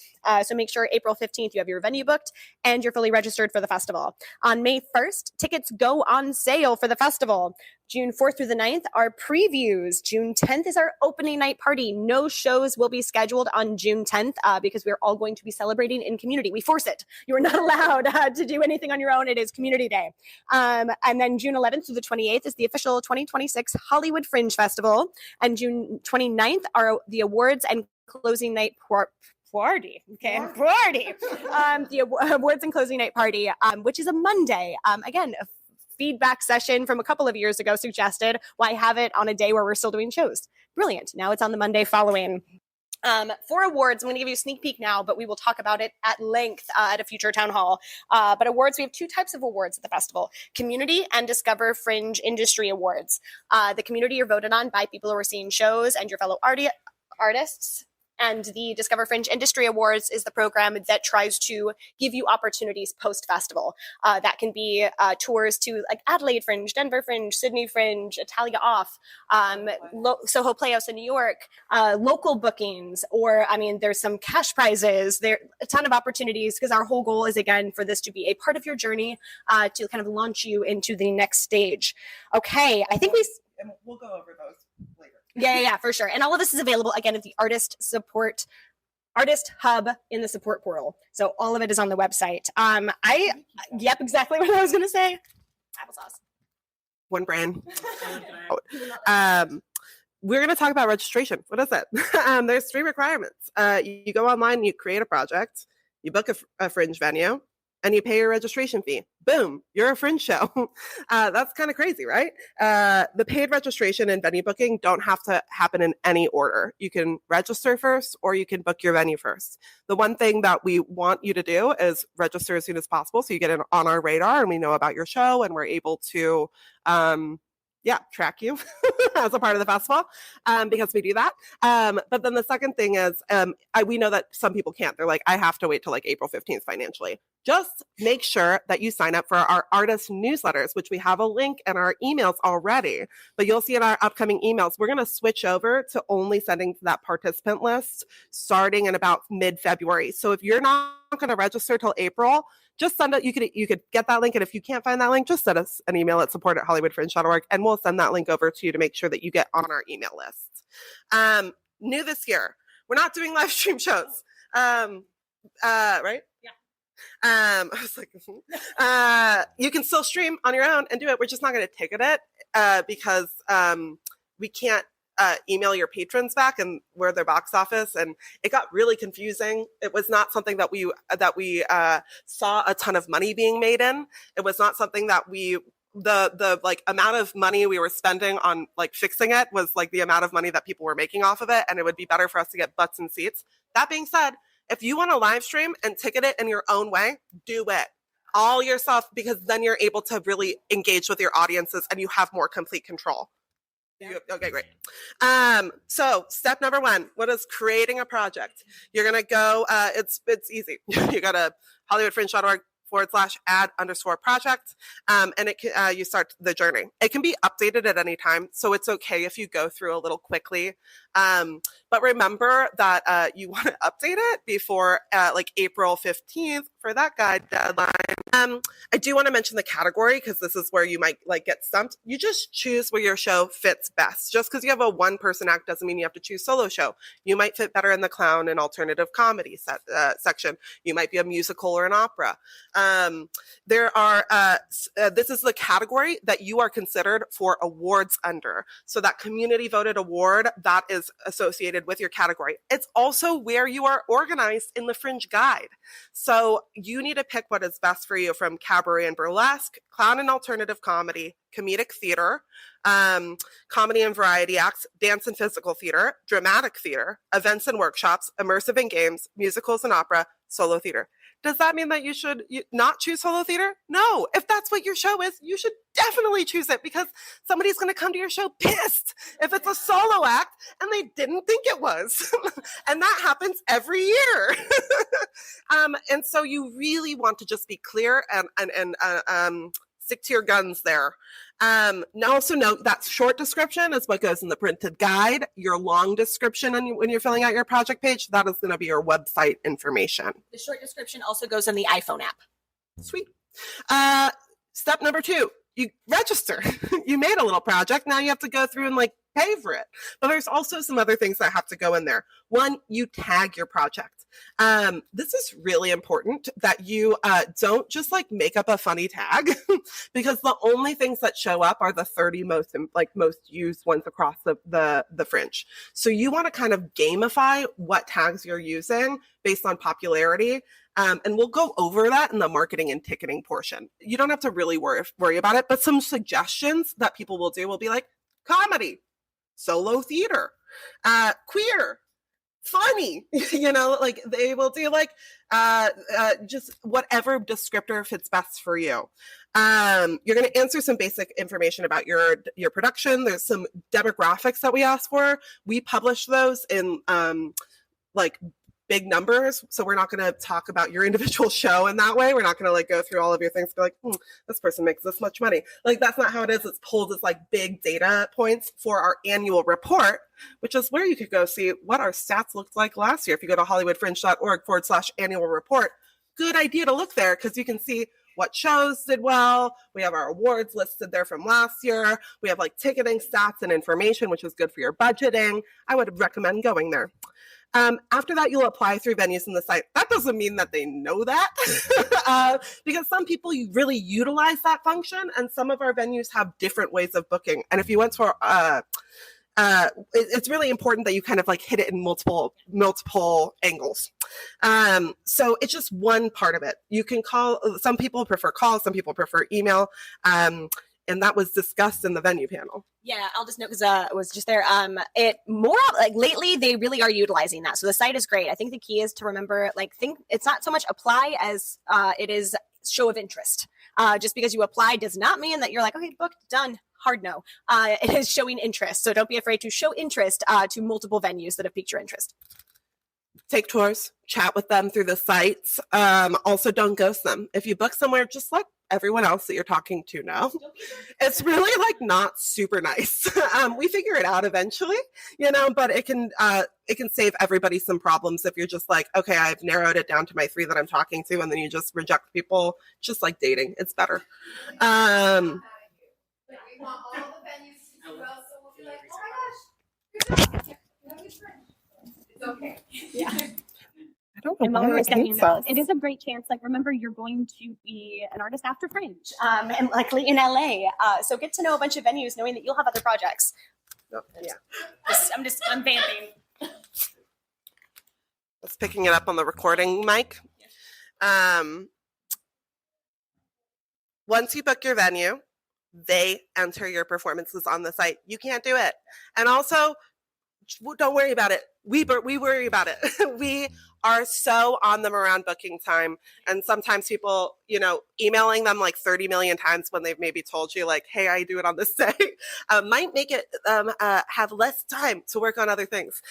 So make sure April 15th you have your venue booked and you're fully registered for the festival. On May 1st, tickets go on sale for the festival. June 4th through the 9th are previews. June 10th is our opening night party. No shows will be scheduled on June 10th because we're all going to be celebrating in community. We force it. You are not allowed to do anything on your own. It is community day. And then June 11th through the 28th is the official 2026 Hollywood Fringe Festival. And June 29th are the awards and closing night party. Okay, party. The awards and closing night party, which is a Monday. Again, a feedback session from a couple of years ago suggested, why have it on a day where we're still doing shows? Brilliant. Now it's on the Monday following. For awards, I'm going to give you a sneak peek now, but we will talk about it at length at a future town hall. But awards, we have two types of awards at the festival: Community and Discover Fringe Industry Awards. The Community are voted on by people who are seeing shows and your fellow artists. And the Discover Fringe Industry Awards is the program that tries to give you opportunities post-festival. That can be tours to like Adelaide Fringe, Denver Fringe, Sydney Fringe, Italia Off, Soho Playhouse in New York, local bookings, or, I mean, there's some cash prizes. There a ton of opportunities, because our whole goal is, again, for this to be a part of your journey to kind of launch you into the next stage. Okay, I think And we'll go over those later. Yeah, for sure. And all of this is available, again, at the Artist Hub in the support portal. So all of it is on the website. Yep, exactly what I was going to say. Applesauce. One brand. We're going to talk about registration. What is it? There's 3 requirements. You go online, you create a project, you book a Fringe venue, and you pay your registration fee. Boom, you're a Fringe show. That's kind of crazy, right? The paid registration and venue booking don't have to happen in any order. You can register first, or you can book your venue first. The one thing that we want you to do is register as soon as possible, so you get on our radar and we know about your show, and we're able to track you as a part of the festival, because we do that. But then the second thing is, we know that some people can't. They're like, I have to wait till like April 15th financially. Just make sure that you sign up for our artist newsletters, which we have a link in our emails already. But you'll see in our upcoming emails, we're going to switch over to only sending to that participant list starting in about mid-February. So if you're not going to register till April, just send it. You could get that link. And if you can't find that link, just send us an email at support@hollywoodfringe.org, and we'll send that link over to you to make sure that you get on our email list. New this year, we're not doing live stream shows. Right? Yeah. I was like, you can still stream on your own and do it. We're just not going to ticket it because we can't email your patrons back, and we're their box office, and it got really confusing. It was not something that we saw a ton of money being made in. It was not something that the like amount of money we were spending on like fixing it was like the amount of money that people were making off of it, and it would be better for us to get butts and seats. That being said, if you want to live stream and ticket it in your own way, do it all yourself, because then you're able to really engage with your audiences and you have more complete control. Okay, great. So step number one, what is creating a project? You're gonna go, it's easy. You go to hollywoodfringe.org/add_project, and you start the journey. It can be updated at any time, so it's okay if you go through a little quickly. But remember that you want to update it before like April 15th for that guide deadline. I do want to mention the category because this is where you might like get stumped. You just choose where your show fits best. Just because you have a one-person act doesn't mean you have to choose solo show. You might fit better in the clown and alternative comedy section. You might be a musical or an opera. There are this is the category that you are considered for awards under. So that community voted award that is associated with your category. It's also where you are organized in the Fringe guide. So you need to pick what is best for you from cabaret and burlesque, clown and alternative comedy, comedic theater, comedy and variety acts, dance and physical theater, dramatic theater, events and workshops, immersive and games, musicals and opera, solo theater. Does that mean that you should not choose solo theater? No. If that's what your show is, you should definitely choose it because somebody's going to come to your show pissed if it's a solo act and they didn't think it was. And that happens every year. And so you really want to just be clear and stick to your guns there. Now also note that short description is what goes in the printed guide. Your long description when you're filling out your project page, that is going to be your website information. The short description also goes in the iPhone app. Sweet. Step number 2, you register. You made a little project. Now you have to go through and like pay for it. But there's also some other things that have to go in there. One, you tag your project. This is really important that you don't just like make up a funny tag because the only things that show up are the 30 most used ones across the Fringe. So you want to kind of gamify what tags you're using based on popularity. And we'll go over that in the marketing and ticketing portion. You don't have to really worry about it, but some suggestions that people will do will be like comedy, solo theater, queer, funny, like they will do like just whatever descriptor fits best for you. You're going to answer some basic information about your production. There's some demographics that we ask for. We publish those in like big numbers, so we're not going to talk about your individual show in that way. We're not going to like go through all of your things and be like, this person makes this much money. Like that's not how it is. It's pulled as like big data points for our annual report, which is where you could go see what our stats looked like last year. If you go to hollywoodfringe.org/annual report, good idea to look there because you can see what shows did well. We have our awards listed there from last year. We have like ticketing stats and information, which is good for your budgeting. I would recommend going there. After that, you'll apply through venues in the site. That doesn't mean that they know that because some people really utilize that function and some of our venues have different ways of booking. And if you went for, it's really important that you kind of like hit it in multiple angles. So it's just one part of it. You can call, some people prefer calls, some people prefer email. And that was discussed in the venue panel. Yeah, I'll just note because I was just there. It more like lately they really are utilizing that. So the site is great. I think the key is to remember, think it's not so much apply as it is show of interest. Just because you apply does not mean that you're like, okay, booked, done. Hard no. It is showing interest. So don't be afraid to show interest to multiple venues that have piqued your interest. Take tours, chat with them through the sites. Also, don't ghost them. If you book somewhere, just let everyone else that you're talking to know. It's really like not super nice. We figure it out eventually, but it can save everybody some problems if you're just like, okay, I've narrowed it down to my 3 that I'm talking to, and then you just reject people. Just like dating, it's better. We want all the venues to do well, so we'll be like, oh my gosh, it's okay. Yeah. I don't And know while why we were I saying hate that, us. it is a great chance. Like, remember, you're going to be an artist after Fringe, and likely in LA. So get to know a bunch of venues, knowing that you'll have other projects. Oh, yeah. I'm vamping. It's picking it up on the recording mic. Once you book your venue, they enter your performances on the site. You can't do it. And also, don't worry about it. We worry about it. We are so on them around booking time. And sometimes people, emailing them like 30 million times when they've maybe told you like, hey, I do it on this day, might make it have less time to work on other things.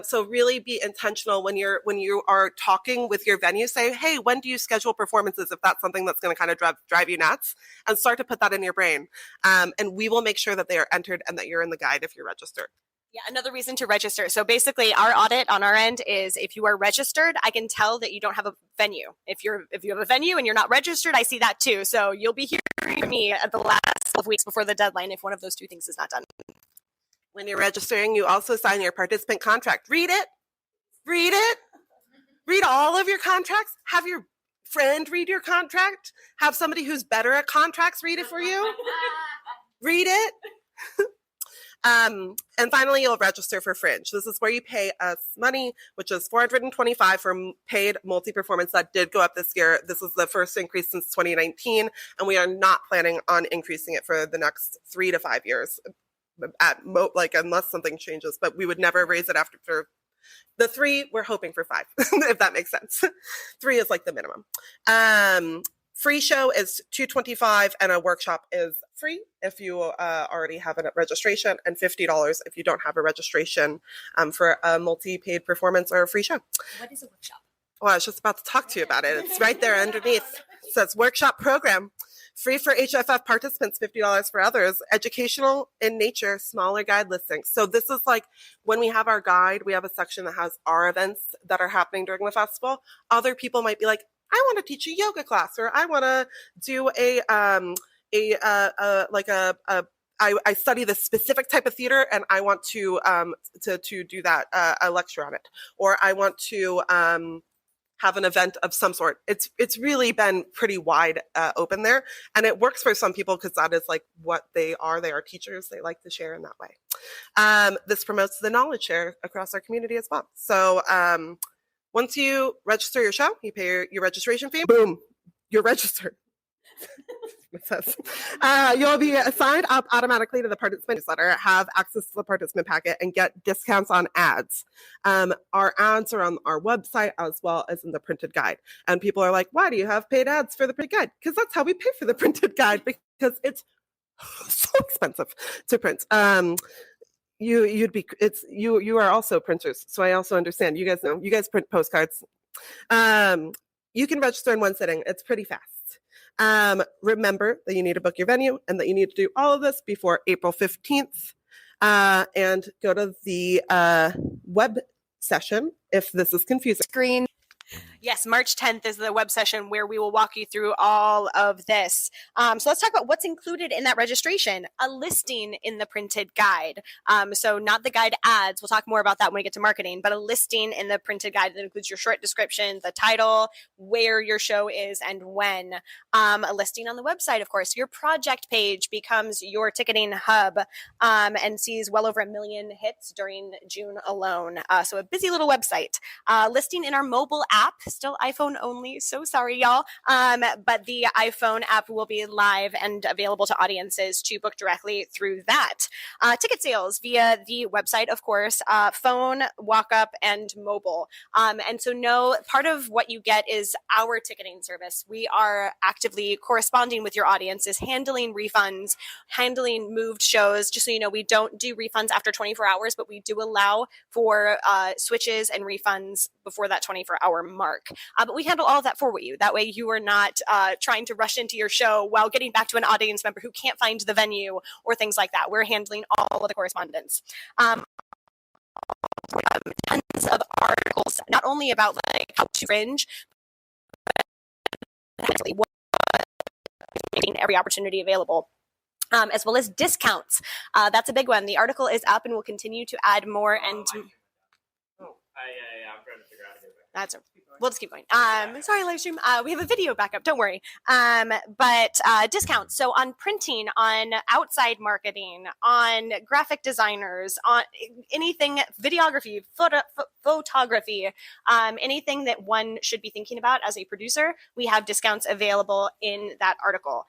So really be intentional when you are talking with your venue. Say, hey, when do you schedule performances if that's something that's going to kind of drive you nuts, and start to put that in your brain. And we will make sure that they are entered and that you're in the guide if you're registered. Yeah, another reason to register. So basically, our audit on our end is if you are registered, I can tell that you don't have a venue. If you have a venue and you're not registered, I see that too. So you'll be hearing from me at the last couple of weeks before the deadline if one of those two things is not done. When you're registering, you also sign your participant contract. Read it. Read all of your contracts. Have your friend read your contract. Have somebody who's better at contracts read it for you. Read it. And finally, you'll register for Fringe. This is where you pay us money, which is $425 for paid multi-performance. That did go up this year. This is the first increase since 2019, and we are not planning on increasing it for the next 3 to 5 years, unless something changes. But we would never raise it after the 3. We're hoping for 5, if that makes sense. 3 is like the minimum. Free show is $225, and a workshop is free if you already have a registration, and $50 if you don't have a registration for a multi-paid performance or a free show. What is a workshop? Well, I was just about to talk to you about it. It's right there underneath. It says workshop program. Free for HFF participants, $50 for others. Educational in nature, smaller guide listings. So this is like when we have our guide, we have a section that has our events that are happening during the festival. Other people might be like, I want to teach a yoga class, or I want to do I study this specific type of theater and I want to do that, a lecture on it, or I want to have an event of some sort. It's really been pretty wide open there, and it works for some people because that is like what they are. They are teachers. They like to share in that way. This promotes the knowledge share across our community as well. So once you register your show, you pay your registration fee. Boom, you're registered. It says you'll be assigned up automatically to the participant newsletter, have access to the participant packet, and get discounts on ads. Our ads are on our website as well as in the printed guide. And people are like, why do you have paid ads for the printed guide? Because that's how we pay for the printed guide, because it's so expensive to print. You are also printers, so I also understand. You guys print postcards. You can register in one sitting. It's pretty fast. Remember that you need to book your venue and that you need to do all of this before April 15th, and go to the web session if this is confusing. Screen. Yes, March 10th is the web session where we will walk you through all of this. So let's talk about what's included in that registration. A listing in the printed guide. So not the guide ads. We'll talk more about that when we get to marketing, but a listing in the printed guide that includes your short description, the title, where your show is and when. A listing on the website, of course. Your project page becomes your ticketing hub and sees well over 1 million hits during June alone. So a busy little website. Listing in our mobile app, still iPhone only, so sorry y'all, but the iPhone app will be live and available to audiences to book directly through that. Ticket sales via the website, of course, phone, walk-up, and mobile. And so part of what you get is our ticketing service. We are actively corresponding with your audiences, handling refunds, handling moved shows. Just so you know, we don't do refunds after 24 hours, but we do allow for switches and refunds before that 24-hour mark. But we handle all of that for you. That way you are not trying to rush into your show while getting back to an audience member who can't find the venue or things like that. We're handling all of the correspondence. Tons of articles, not only about like how to Fringe, but making every opportunity available. As well as discounts. That's a big one. The article is up and we'll continue to add more and I'm trying to figure out how to do we'll just keep going. Sorry, live stream. We have a video backup. Don't worry. But discounts. So on printing, on outside marketing, on graphic designers, on anything, videography, photography, anything that one should be thinking about as a producer, we have discounts available in that article.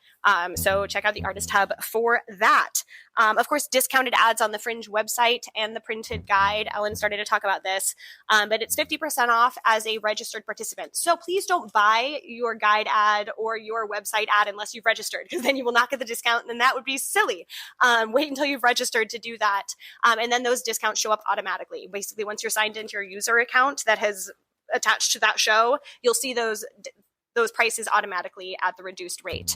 So check out the Artist Hub for that. Of course, discounted ads on the Fringe website and the printed guide. Ellen started to talk about this, but it's 50% off as a registered participant. So please don't buy your guide ad or your website ad unless you've registered, because then you will not get the discount, and that would be silly. Wait until you've registered to do that. And then those discounts show up automatically. Basically, once you're signed into your user account that has attached to that show, you'll see those prices automatically at the reduced rate.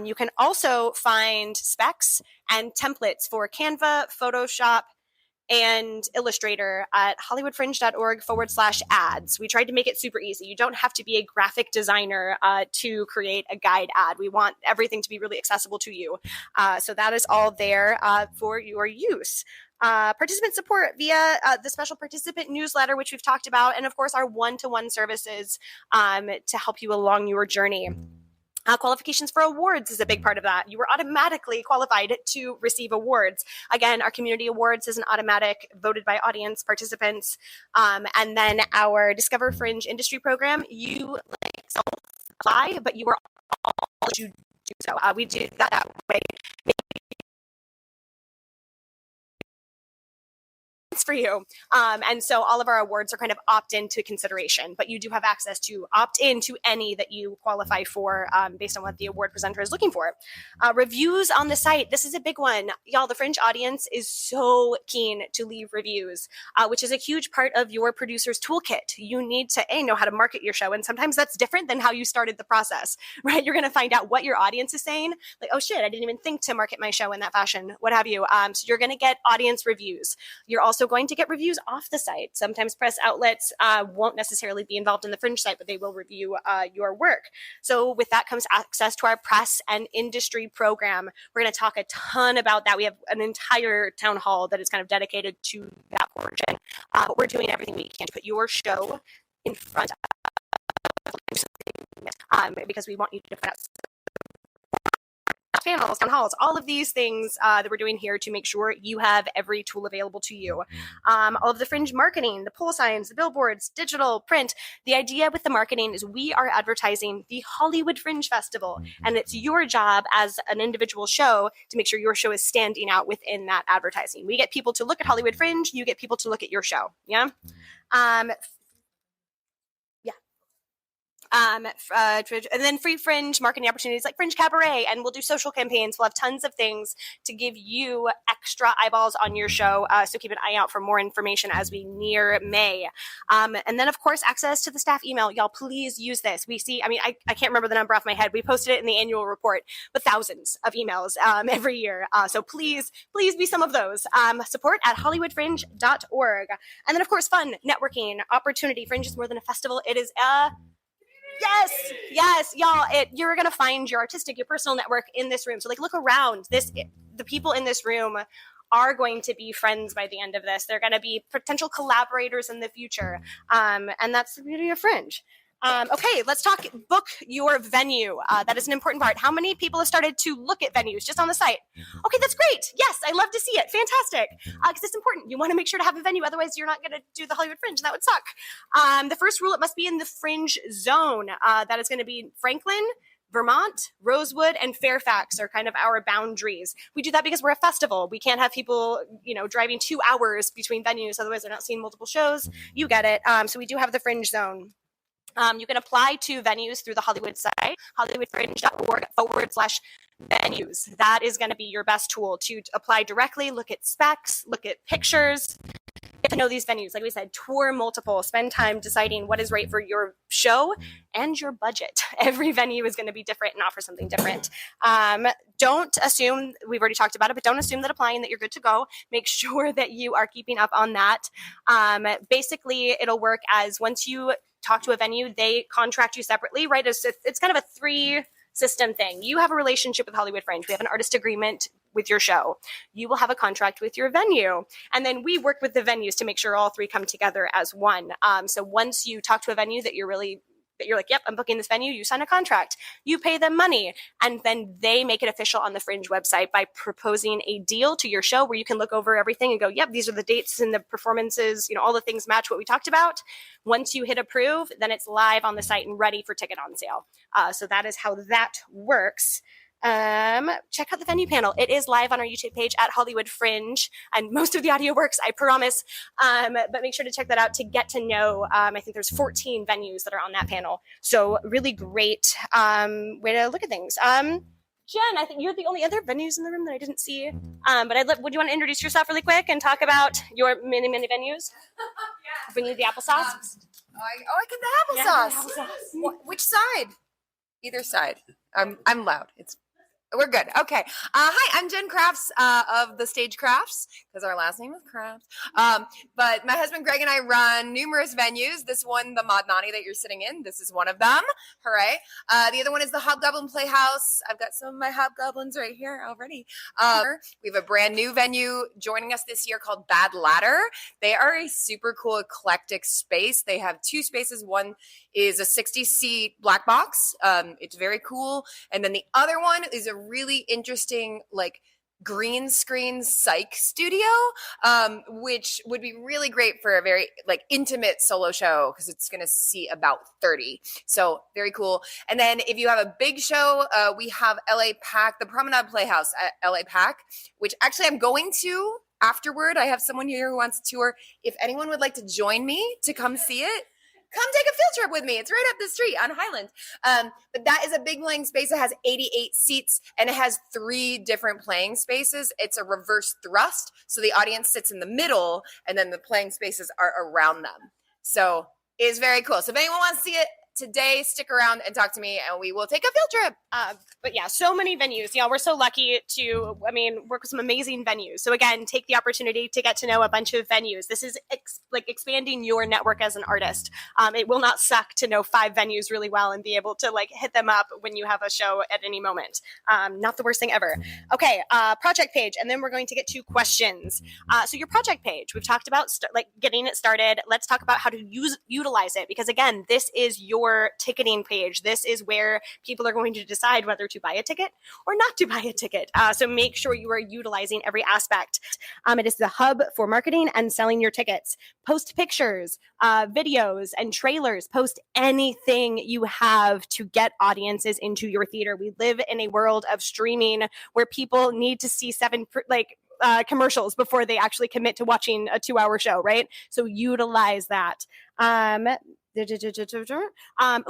You can also find specs and templates for Canva, Photoshop, and Illustrator at hollywoodfringe.org/ads. We tried to make it super easy. You don't have to be a graphic designer to create a guide ad. We want everything to be really accessible to you. So that is all there for your use. Participant support via the special participant newsletter, which we've talked about, and of course our one-to-one services to help you along your journey. Qualifications for awards is a big part of that. You were automatically qualified to receive awards. Again, our community awards is an automatic voted by audience participants. And then our Discover Fringe industry program, you self-apply, but you are all to do so. We do that way. For you. And so all of our awards are kind of opt-in to consideration, but you do have access to opt in to any that you qualify for based on what the award presenter is looking for. Reviews on the site. This is a big one. Y'all, the Fringe audience is so keen to leave reviews, which is a huge part of your producer's toolkit. You need to know how to market your show. And sometimes that's different than how you started the process, right? You're going to find out what your audience is saying. Like, oh shit, I didn't even think to market my show in that fashion, what have you. So you're going to get audience reviews. You're also going to get reviews off the site. Sometimes press outlets won't necessarily be involved in the Fringe site, but they will review your work. So with that comes access to our press and industry program. We're going to talk a ton about that. We have an entire town hall that is kind of dedicated to that portion. But we're doing everything we can to put your show in front of because we want you to find out panels, town halls, all of these things that we're doing here to make sure you have every tool available to you. All of the Fringe marketing, the pole signs, the billboards, digital, print. The idea with the marketing is we are advertising the Hollywood Fringe Festival, and it's your job as an individual show to make sure your show is standing out within that advertising. We get people to look at Hollywood Fringe, you get people to look at your show. Yeah. And then free Fringe marketing opportunities like Fringe Cabaret, and we'll do social campaigns. We'll have tons of things to give you extra eyeballs on your show. So keep an eye out for more information as we near May. And then, of course, access to the staff email. Y'all, please use this. We see, I can't remember the number off my head. We posted it in the annual report, but thousands of emails every year. So please be some of those. Support at hollywoodfringe.org. And then, of course, fun, networking, opportunity. Fringe is more than a festival. It is a Yes, y'all. You're gonna find your artistic, your personal network in this room. So, look around. The people in this room are going to be friends by the end of this. They're going to be potential collaborators in the future, and that's the beauty of Fringe. Okay, let's talk book your venue. That is an important part. How many people have started to look at venues just on the site? Okay, that's great. Yes, I love to see it. Fantastic. Because it's important. You want to make sure to have a venue. Otherwise, you're not going to do the Hollywood Fringe. And that would suck. The first rule, it must be in the Fringe zone. That is going to be Franklin, Vermont, Rosewood, and Fairfax are kind of our boundaries. We do that because we're a festival. We can't have people, driving 2 hours between venues. Otherwise, they're not seeing multiple shows. You get it. So we do have the Fringe zone. You can apply to venues through the Hollywood site, hollywoodfringe.org/venues. That is going to be your best tool to apply directly, look at specs, look at pictures, get to know these venues. Like we said, tour multiple, spend time deciding what is right for your show and your budget. Every venue is going to be different and offer something different. Don't assume, we've already talked about it, but don't assume that applying that you're good to go. Make sure that you are keeping up on that. Basically, it'll work as once you talk to a venue, they contract you separately, right? It's kind of a 3-system thing. You have a relationship with Hollywood Fringe. We have an artist agreement with your show. You will have a contract with your venue. And then we work with the venues to make sure all 3 come together as one. So once you talk to a venue that you're really that you're like, yep, I'm booking this venue. You sign a contract, you pay them money, and then they make it official on the Fringe website by proposing a deal to your show where you can look over everything and go, yep, these are the dates and the performances, all the things match what we talked about. Once you hit approve, then it's live on the site and ready for ticket on sale. So that is how that works. Check out the venue panel. It is live on our YouTube page at Hollywood Fringe, and most of the audio works, I promise. But make sure to check that out to get to know. I think there's 14 venues that are on that panel. So really great way to look at things. Jen, I think you're the only other venues in the room that I didn't see. But would you want to introduce yourself really quick and talk about your many venues? Yeah. Bring you the applesauce. I get the applesauce. Which side? Either side. I'm loud. We're good. Okay. Hi, I'm Jen Crafts of the Stage Crafts, because our last name is Crafts. But my husband Greg and I run numerous venues. This one, the Modnani that you're sitting in, this is one of them. Hooray. The other one is the Hobgoblin Playhouse. I've got some of my hobgoblins right here already. We have a brand new venue joining us this year called Bad Ladder. They are a super cool, eclectic space. They have two spaces. One is a 60-seat black box. It's very cool. And then the other one is a really interesting, green screen psych studio, which would be really great for a very intimate solo show, because it's going to see about 30. So very cool. And then if you have a big show, we have LA Pack, the Promenade Playhouse at LA Pack, which actually I'm going to afterward. I have someone here who wants to tour. If anyone would like to join me to come see it, come take a field trip with me. It's right up the street on Highland. But that is a big playing space. It has 88 seats, and it has 3 different playing spaces. It's a reverse thrust. So the audience sits in the middle, and then the playing spaces are around them. So it's very cool. So if anyone wants to see it today, stick around and talk to me, and we will take a field trip. But yeah, so many venues. We're so lucky to, work with some amazing venues. So again, take the opportunity to get to know a bunch of venues. This is expanding your network as an artist. It will not suck to know 5 venues really well and be able to hit them up when you have a show at any moment. Not the worst thing ever. Okay, project page, and then we're going to get to questions. So your project page, we've talked about getting it started. Let's talk about how to utilize it, because again, this is your ticketing page. This is where people are going to decide whether to buy a ticket or not to buy a ticket. So make sure you are utilizing every aspect. It is the hub for marketing and selling your tickets. Post pictures, videos, and trailers. Post anything you have to get audiences into your theater. We live in a world of streaming where people need to see 7 commercials before they actually commit to watching a 2-hour show, right? So utilize that.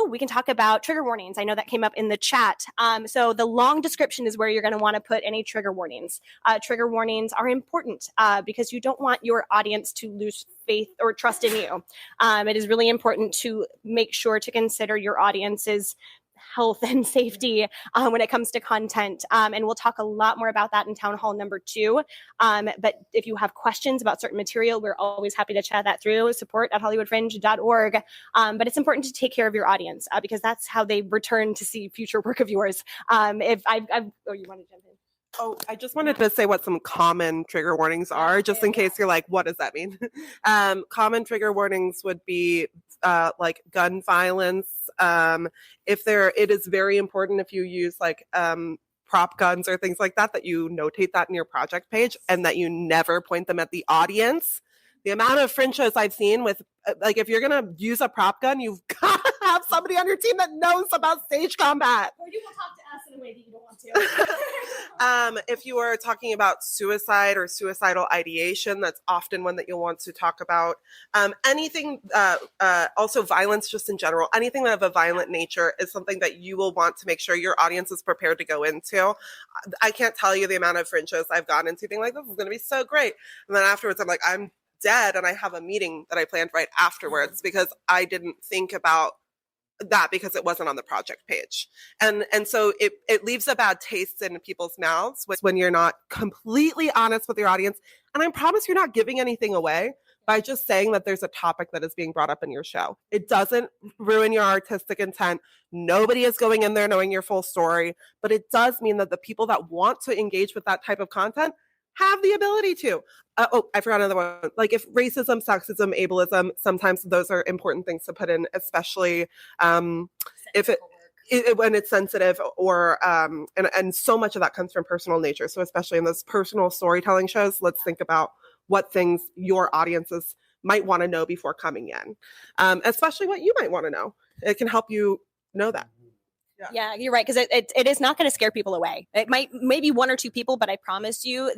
We can talk about trigger warnings. I know that came up in the chat. So the long description is where you're going to want to put any trigger warnings. Trigger warnings are important because you don't want your audience to lose faith or trust in you. It is really important to make sure to consider your audience's health and safety when it comes to content. And we'll talk a lot more about that in Town Hall number 2. But if you have questions about certain material, we're always happy to chat that through. support@hollywoodfringe.org. But it's important to take care of your audience because that's how they return to see future work of yours. You want to jump in? Oh, I just wanted to say what some common trigger warnings are, just in case you're like, what does that mean? Common trigger warnings would be gun violence. It is very important if you use prop guns or things like that you notate that in your project page and that you never point them at the audience. The amount of Fringe shows I've seen with, if you're going to use a prop gun, you've got to have somebody on your team that knows about stage combat. Or you will talk to us in a way that you don't want to. If you are talking about suicide or suicidal ideation, that's often one that you'll want to talk about. Anything, also violence just in general, anything of a violent nature is something that you will want to make sure your audience is prepared to go into. I can't tell you the amount of Fringe shows I've gone into being like, this is going to be so great. And then afterwards, I'm like, I'm dead, and I have a meeting that I planned right afterwards because I didn't think about that because it wasn't on the project page. And so it leaves a bad taste in people's mouths when you're not completely honest with your audience. And I promise you're not giving anything away by just saying that there's a topic that is being brought up in your show. It doesn't ruin your artistic intent. Nobody is going in there knowing your full story, but it does mean that the people that want to engage with that type of content have the ability to. I forgot another one. Like if racism, sexism, ableism, sometimes those are important things to put in, especially if when it's sensitive or and so much of that comes from personal nature. So especially in those personal storytelling shows, let's think about what things your audiences might want to know before coming in, especially what you might want to know. It can help you know that. Yeah, you're right, because it is not going to scare people away. It might maybe one or two people, but I promise you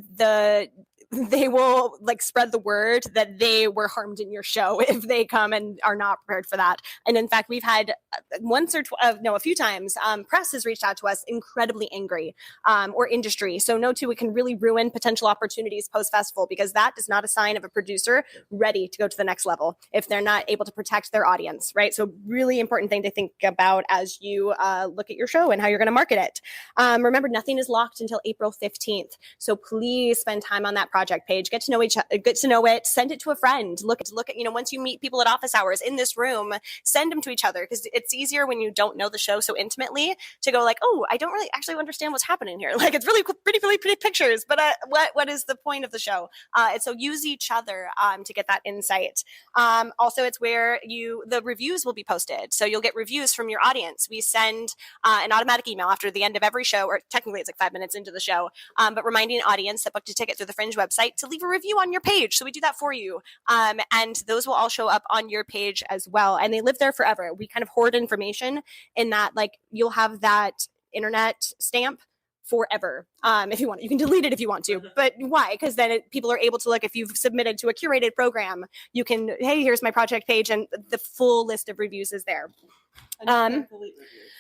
they will like spread the word that they were harmed in your show if they come and are not prepared for that. And in fact, we've had a few times, press has reached out to us incredibly angry, or industry. So no, too, it can really ruin potential opportunities post-festival, because that is not a sign of a producer ready to go to the next level if they're not able to protect their audience, right? So really important thing to think about as you look at your show and how you're going to market it. Remember, nothing is locked until April 15th. So please spend time on that project page. Get to know it. Send it to a friend. Look at, once you meet people at office hours in this room, send them to each other, because it's easier when you don't know the show so intimately to go like, oh, I don't really actually understand what's happening here. Like, it's really pretty pictures, but what is the point of the show? And so use each other to get that insight. Also, it's where the reviews will be posted. So you'll get reviews from your audience. We send an automatic email after the end of every show, or technically it's like 5 minutes into the show, but reminding an audience that booked a ticket through the Fringe website to leave a review on your page. So we do that for you. And those will all show up on your page as well. And they live there forever. We kind of hoard information in that, like, you'll have that internet stamp forever. If you want, you can delete it if you want to, but why? Because then people are able to look, if you've submitted to a curated program, you can, hey, here's my project page, and the full list of reviews is there.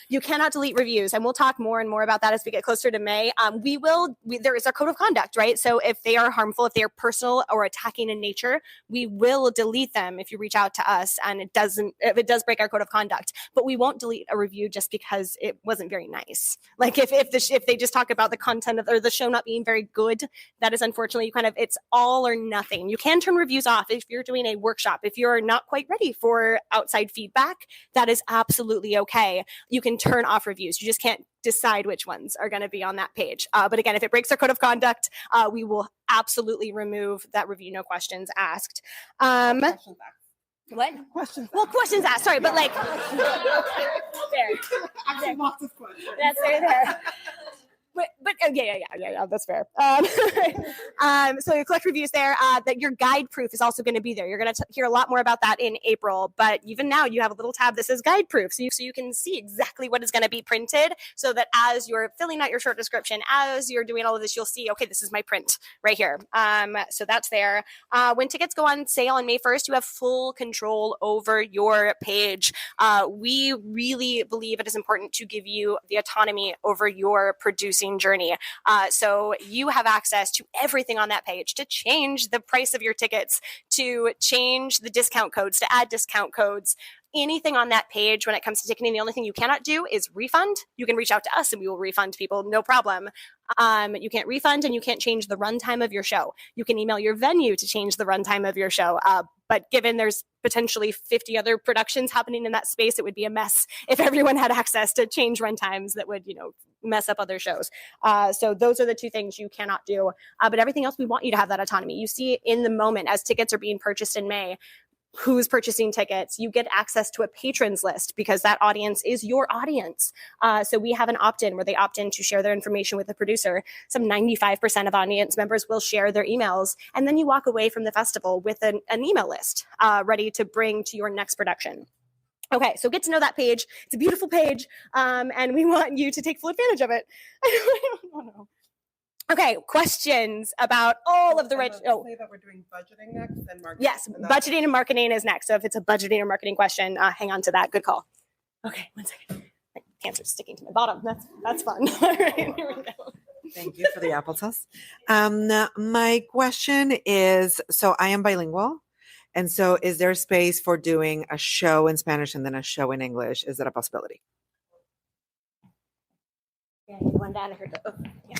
You cannot delete reviews, and we'll talk more and more about that as we get closer to May. There is our code of conduct, right? So if they are harmful, if they are personal or attacking in nature, we will delete them if you reach out to us and if it does break our code of conduct. But we won't delete a review just because it wasn't very nice. Like if they just talk about the content or the show not being very good, that is unfortunately it's all or nothing. You can turn reviews off if you're doing a workshop. If you're not quite ready for outside feedback, that is absolutely okay. You can turn off reviews. You just can't decide which ones are going to be on that page. But again, if it breaks our code of conduct, we will absolutely remove that review. No questions asked. What? Questions. Well, questions asked. Sorry, but like there. Actually, lots of questions. That's there. But yeah, that's fair. So you collect reviews there. That your guide proof is also going to be there. You're going to hear a lot more about that in April. But even now, you have a little tab that says guide proof, so you can see exactly what is going to be printed. So that as you're filling out your short description, as you're doing all of this, you'll see, okay, this is my print right here. So that's there. When tickets go on sale on May 1st, you have full control over your page. We really believe it is important to give you the autonomy over your producing journey. So you have access to everything on that page, to change the price of your tickets, to change the discount codes, to add discount codes. Anything on that page when it comes to ticketing, the only thing you cannot do is refund. You can reach out to us and we will refund people, no problem. You can't refund, and you can't change the runtime of your show. You can email your venue to change the runtime of your show. But given there's potentially 50 other productions happening in that space, it would be a mess if everyone had access to change runtimes that would, mess up other shows. So those are the two things you cannot do. But everything else, we want you to have that autonomy. You see in the moment as tickets are being purchased in May, who's purchasing tickets. You get access to a patrons list because that audience is your audience. So we have an opt-in where they opt in to share their information with the producer. Some 95% of audience members will share their emails. And then you walk away from the festival with an email list ready to bring to your next production. Okay, so get to know that page. It's a beautiful page, and we want you to take full advantage of it. I don't know. Okay, questions about all of the Say that we're doing budgeting next and marketing. Yes, budgeting and marketing is next. So if it's a budgeting or marketing question, hang on to that. Good call. Okay, 1 second. My pants are sticking to my bottom. That's fun. All right, here we go. Thank you for the applesauce. My question is, so I am bilingual. And so is there space for doing a show in Spanish and then a show in English? Is that a possibility? Yeah, one down. Yeah.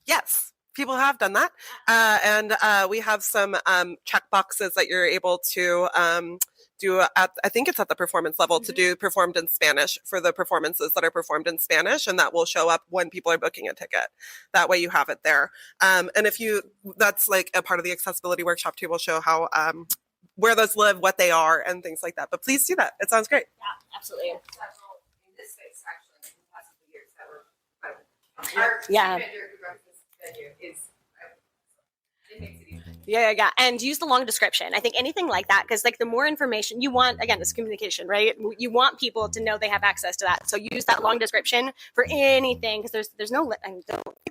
Yes. people have done that. And we have some check boxes that you're able to do at, I think it's at the performance level, to do performed in Spanish for the performances that are performed in Spanish. And that will show up when people are booking a ticket. That way you have it there. And if you, that's like a part of the accessibility workshop too, will show how, where those live, what they are, and things like that. But please do that. It sounds great. Yeah, absolutely. In this space, actually, in the past few years, that were our Yeah. manager who runs this venue is. It makes it easy. Yeah. And use the long description. I think anything like that, because like the more information you want, again, it's communication, right? You want people to know they have access to that. So use that long description for anything, because there's no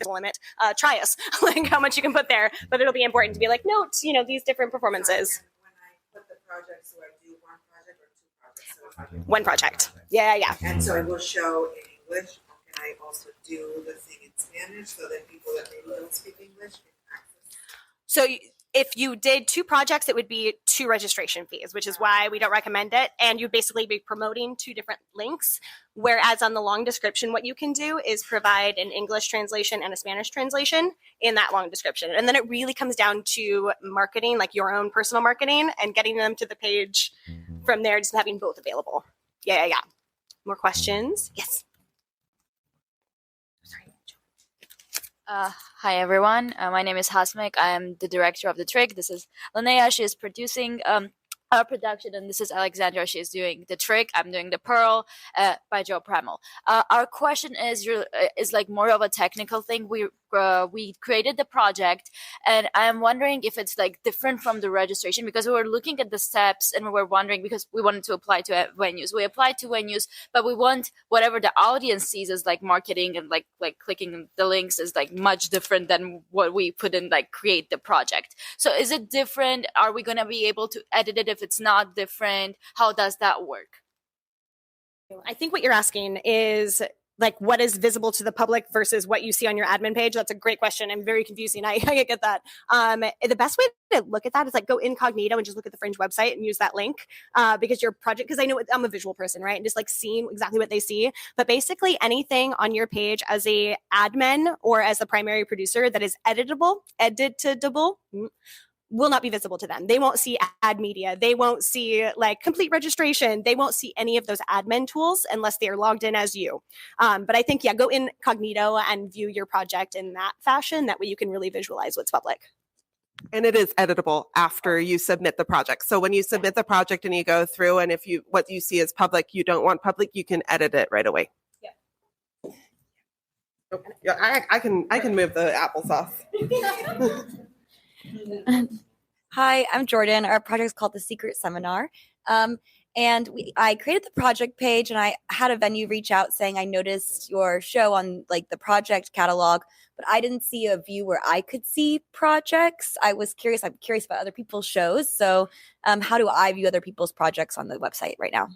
limit. Try us, like how much you can put there, but it'll be important to be like, note, these different performances. When I put the project, so I do one project or two projects. So if I do One project. Yeah. And so I will show in English. Can I also do the thing in Spanish so that people that maybe don't speak English can access? So if you did two projects, it would be 2 registration fees, which is why we don't recommend it. And you'd basically be promoting 2 different links. Whereas on the long description, what you can do is provide an English translation and a Spanish translation in that long description. And then it really comes down to marketing, like your own personal marketing, and getting them to the page from there, just having both available. Yeah. More questions? Yes. Hi everyone, my name is Hasmik. I am the director of the trick. This is Linnea. She is producing our production, and this is Alexandra. She is doing the trick. I'm doing the pearl by Joe Primal. Our question is like more of a technical thing. We created the project, and I'm wondering if it's like different from the registration, because we were looking at the steps and we were wondering, because we wanted to apply to venues. We applied to venues, but we want whatever the audience sees as like marketing and like clicking the links is like much different than what we put in like create the project. So is it different? Are we going to be able to edit it if it's not different? How does that work? I think what you're asking is like what is visible to the public versus what you see on your admin page. That's a great question and very confusing. I get that. The best way to look at that is like go incognito and just look at the Fringe website and use that link because your project, because I know I'm a visual person, right? And just like seeing exactly what they see. But basically anything on your page as a admin or as the primary producer that is editable, will not be visible to them. They won't see ad media. They won't see like complete registration. They won't see any of those admin tools unless they are logged in as you. But I think, go incognito and view your project in that fashion. That way you can really visualize what's public. And it is editable after you submit the project. So when you submit the project and you go through, and if what you see is public, you don't want public, you can edit it right away. Yeah, I can move the applesauce. Hi, I'm Jordan. Our project is called The Secret Seminar. And I created the project page, and I had a venue reach out saying, I noticed your show on like the project catalog, but I didn't see a view where I could see projects. I'm curious about other people's shows. So how do I view other people's projects on the website right now?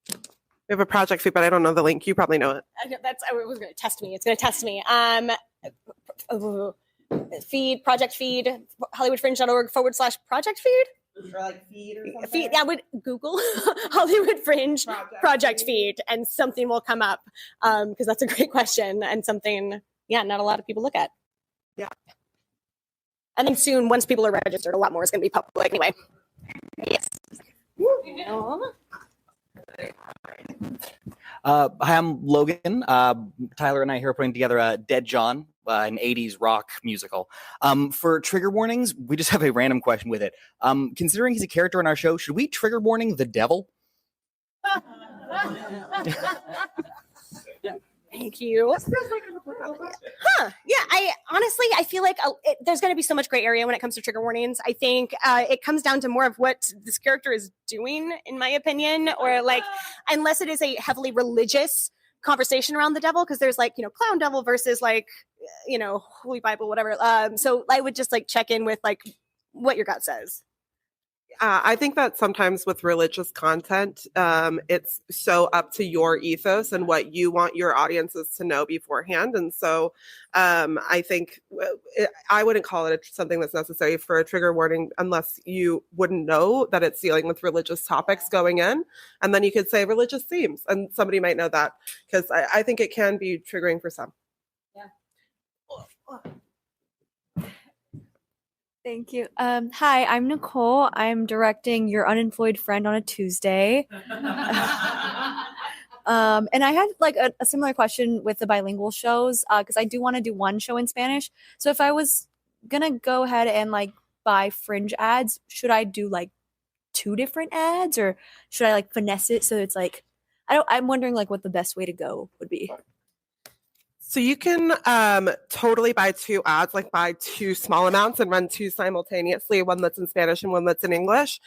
We have a project feed, but I don't know the link. You probably know it. It was going to test me. It's going to test me. Project feed, hollywoodfringe.org/project feed. Or like feed or something? Feed, I would Google Hollywood Fringe project feed and something will come up because that's a great question and something, not a lot of people look at. Yeah. And then soon, once people are registered, a lot more is going to be public anyway. Yes. Hi, I'm Logan. Tyler and I here are putting together Dead John, an 80s rock musical. For trigger warnings, we just have a random question with it. Considering he's a character in our show, should we trigger warning the devil? Thank you. Yeah, I feel like there's going to be so much gray area when it comes to trigger warnings. I think it comes down to more of what this character is doing, in my opinion, or like, unless it is a heavily religious conversation around the devil, because there's like, clown devil versus like, Holy Bible, whatever. So I would just like check in with like what your gut says. I think that sometimes with religious content, it's so up to your ethos and what you want your audiences to know beforehand. And so I think I wouldn't call it something that's necessary for a trigger warning unless you wouldn't know that it's dealing with religious topics going in. And then you could say religious themes, and somebody might know that, because I think it can be triggering for some. Thank you. Hi, I'm Nicole. I'm directing Your Unemployed Friend on a Tuesday. And I had like a similar question with the bilingual shows because I do want to do one show in Spanish. So if I was gonna go ahead and like buy Fringe ads, should I do like 2 different ads or should I like finesse it so it's like I'm wondering like what the best way to go would be. So you can totally buy 2 ads, like buy 2 small amounts and run 2 simultaneously, one that's in Spanish and one that's in English.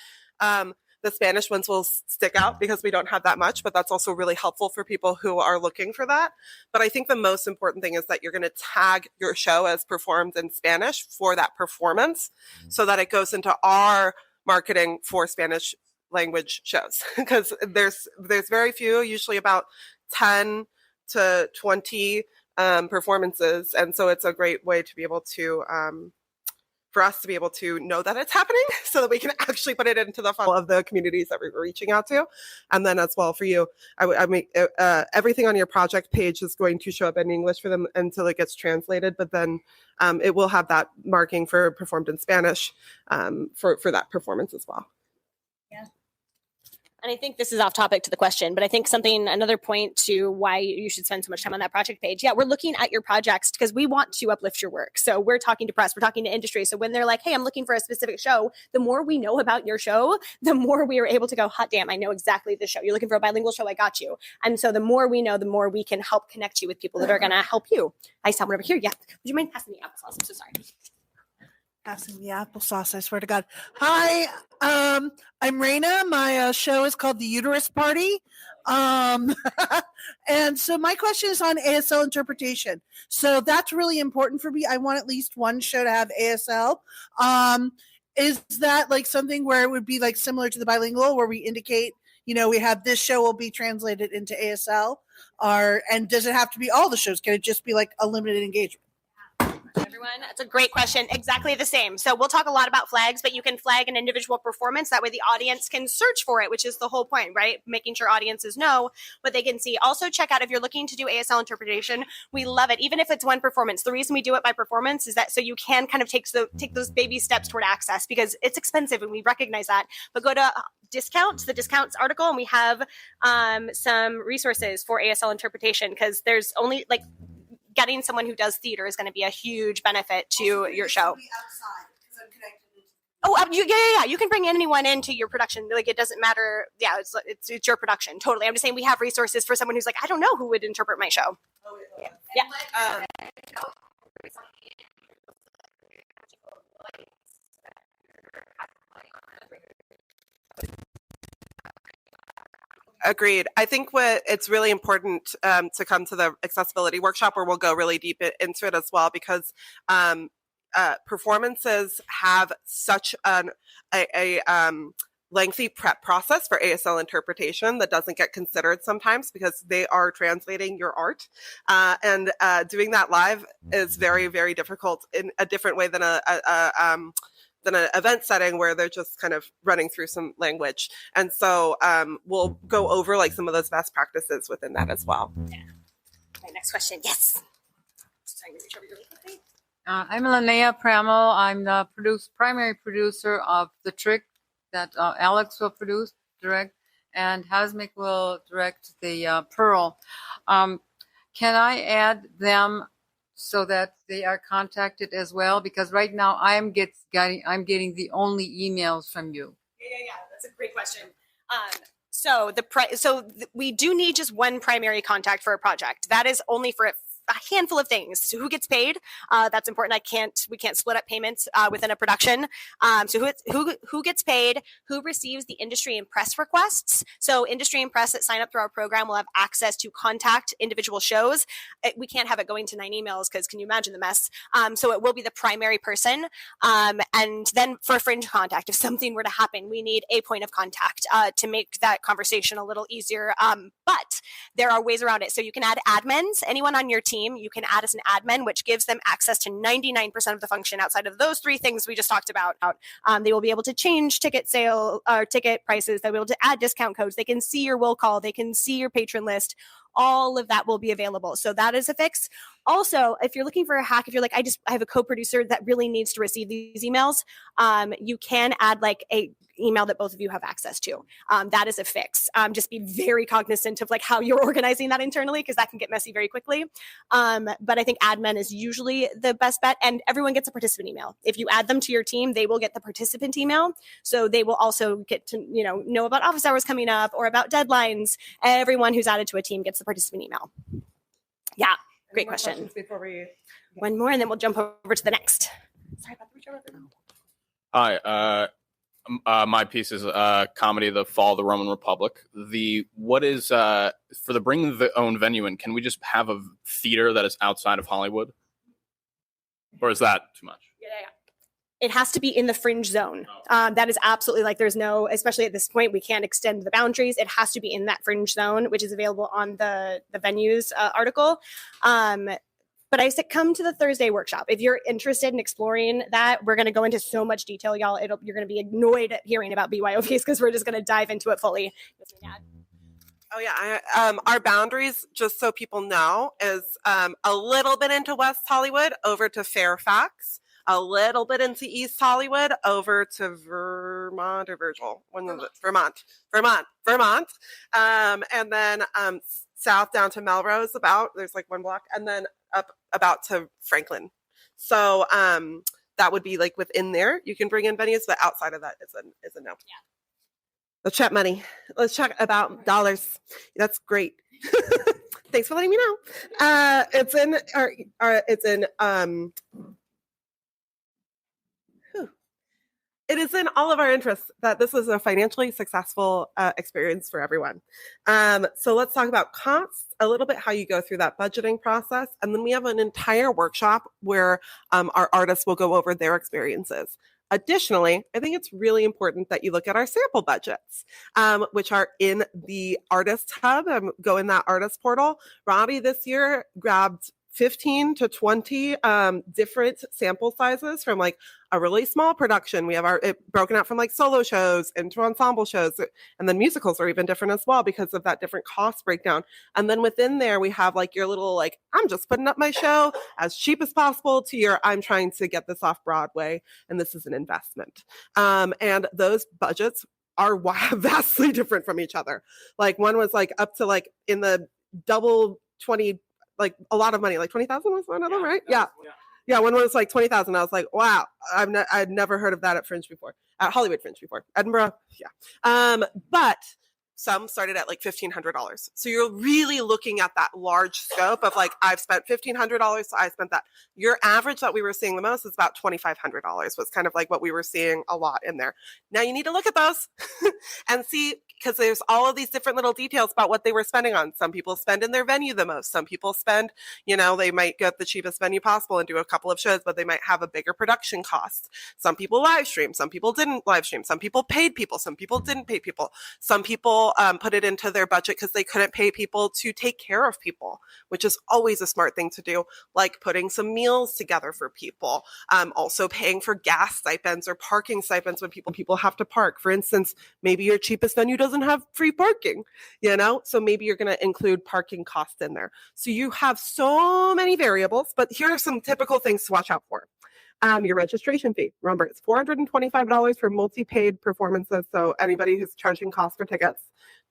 The Spanish ones will stick out because we don't have that much, but that's also really helpful for people who are looking for that. But I think the most important thing is that you're going to tag your show as performed in Spanish for that performance so that it goes into our marketing for Spanish language shows because there's very few, usually about 10 to 20 performances. And so it's a great way to be able to, for us to be able to know that it's happening so that we can actually put it into the funnel of the communities that we're reaching out to. And then as well for you, I make everything on your project page is going to show up in English for them until it gets translated, but then it will have that marking for performed in Spanish for that performance as well. And I think this is off topic to the question, but I think another point to why you should spend so much time on that project page. Yeah, we're looking at your projects because we want to uplift your work. So we're talking to press, we're talking to industry. So when they're like, hey, I'm looking for a specific show, the more we know about your show, the more we are able to go, hot damn, I know exactly the show. You're looking for a bilingual show, I got you. And so the more we know, the more we can help connect you with people that are going to help you. I saw one over here. Yeah. Would you mind passing me applesauce? I'm so sorry. Passing the applesauce, I swear to God. Hi, I'm Raina. My show is called The Uterus Party. And so my question is on ASL interpretation. So that's really important for me. I want at least one show to have ASL. Is that like something where it would be like similar to the bilingual where we indicate, we have this show will be translated into ASL? And does it have to be all the shows? Can it just be like a limited engagement? Everyone, that's a great question. Exactly the same. So we'll talk a lot about flags, but you can flag an individual performance. That way the audience can search for it, which is the whole point, right? Making sure audiences know what they can see. Also check out if you're looking to do ASL interpretation, we love it. Even if it's one performance, the reason we do it by performance is that so you can kind of take those baby steps toward access because it's expensive and we recognize that. But go to the discounts article, and we have some resources for ASL interpretation because there's only like getting someone who does theater is going to be a huge benefit to your show. Oh, yeah. You can bring anyone into your production. Like, it doesn't matter. Yeah, it's your production. Totally. I'm just saying we have resources for someone who's like, I don't know who would interpret my show. Yeah. Agreed. I think it's really important to come to the accessibility workshop where we'll go really deep into it as well because performances have such a lengthy prep process for ASL interpretation that doesn't get considered sometimes because they are translating your art. And doing that live is very, very difficult in a different way than an event setting where they're just kind of running through some language. And so we'll go over like some of those best practices within that as well. Yeah. Okay, next question. Yes. I'm Linnea Pramel. I'm the primary producer of The Trick that Alex will direct, and Hasmik will direct the Pearl. Can I add them so that they are contacted as well? Because right now I'm getting the only emails from you. Yeah. That's a great question. So we do need just one primary contact for a project. That is only for a handful of things. So who gets paid? That's important. We can't split up payments within a production. So who gets paid? Who receives the industry and press requests? So industry and press that sign up through our program will have access to contact individual shows. We can't have it going to 9 emails because can you imagine the mess? So it will be the primary person. And then for Fringe contact, if something were to happen, we need a point of contact to make that conversation a little easier. But there are ways around it. So you can add admins. Anyone on your team, you can add as an admin, which gives them access to 99% of the function outside of those 3 things we just talked about. They will be able to change ticket sale or ticket prices. They'll be able to add discount codes. They can see your will call. They can see your patron list. all of that will be available. So that is a fix. Also, if you're looking for a hack, if you're like, I have a co-producer that really needs to receive these emails, you can add like a email that both of you have access to. That is a fix. Just be very cognizant of like how you're organizing that internally, because that can get messy very quickly. But I think admin is usually the best bet, and everyone gets a participant email. If you add them to your team, they will get the participant email. So they will also get to, know about office hours coming up or about deadlines. Everyone who's added to a team gets the participant email. Yeah, great question. One more, and then we'll jump over to the next. Sorry about the reach. Hi, my piece is comedy, The Fall of the Roman Republic. What is for the bring the own venue in? Can we just have a theater that is outside of Hollywood, or is that too much? Yeah. It has to be in the Fringe zone. That is absolutely like there's no, especially at this point, we can't extend the boundaries. It has to be in that Fringe zone, which is available on the venues article. But I said, come to the Thursday workshop. If you're interested in exploring that, we're going to go into so much detail, y'all. You're going to be annoyed at hearing about BYOBs because we're just going to dive into it fully. Oh yeah, our boundaries, just so people know, is a little bit into West Hollywood over to Fairfax, a little bit into East Hollywood over to Vermont or Virgil. Vermont. And then south down to Melrose there's like one block, and then up about to Franklin. So that would be like within there. You can bring in venues, but outside of that is a no. Yeah. Let's chat money. Let's chat about dollars. That's great. Thanks for letting me know. It is in all of our interests that this is a financially successful experience for everyone. So let's talk about costs, a little bit how you go through that budgeting process. And then we have an entire workshop where our artists will go over their experiences. Additionally, I think it's really important that you look at our sample budgets, which are in the Artist Hub. Go in that artist portal. Robbie this year grabbed 15 to 20 different sample sizes from like a really small production. We have it broken out from like solo shows into ensemble shows, and then musicals are even different as well because of that different cost breakdown. And then within there, we have like your little like, I'm just putting up my show as cheap as possible to your, I'm trying to get this off Broadway and this is an investment. And those budgets are vastly different from each other. Like one was like up to like in the double 20, like a lot of money, like 20,000 was one of them, right? Yeah. One was like 20,000. I was like, wow, I'd never heard of that at Fringe before, at Hollywood Fringe before. Edinburgh, yeah. But some started at like $1,500. So you're really looking at that large scope of like, I've spent $1,500, so I spent that. Your average that we were seeing the most is about $2,500 was kind of like what we were seeing a lot in there. Now you need to look at those and see, because there's all of these different little details about what they were spending on. Some people spend in their venue the most. Some people spend, they might get the cheapest venue possible and do a couple of shows, but they might have a bigger production cost. Some people live stream. Some people didn't live stream. Some people paid people. Some people didn't pay people. Some people put it into their budget because they couldn't pay people to take care of people, which is always a smart thing to do, like putting some meals together for people. Also paying for gas stipends or parking stipends when people have to park. For instance, maybe your cheapest venue doesn't have free parking, so maybe you're going to include parking costs in there. So you have so many variables, but here are some typical things to watch out for. Your registration fee. Remember, it's $425 for multi-paid performances. So anybody who's charging costs for tickets,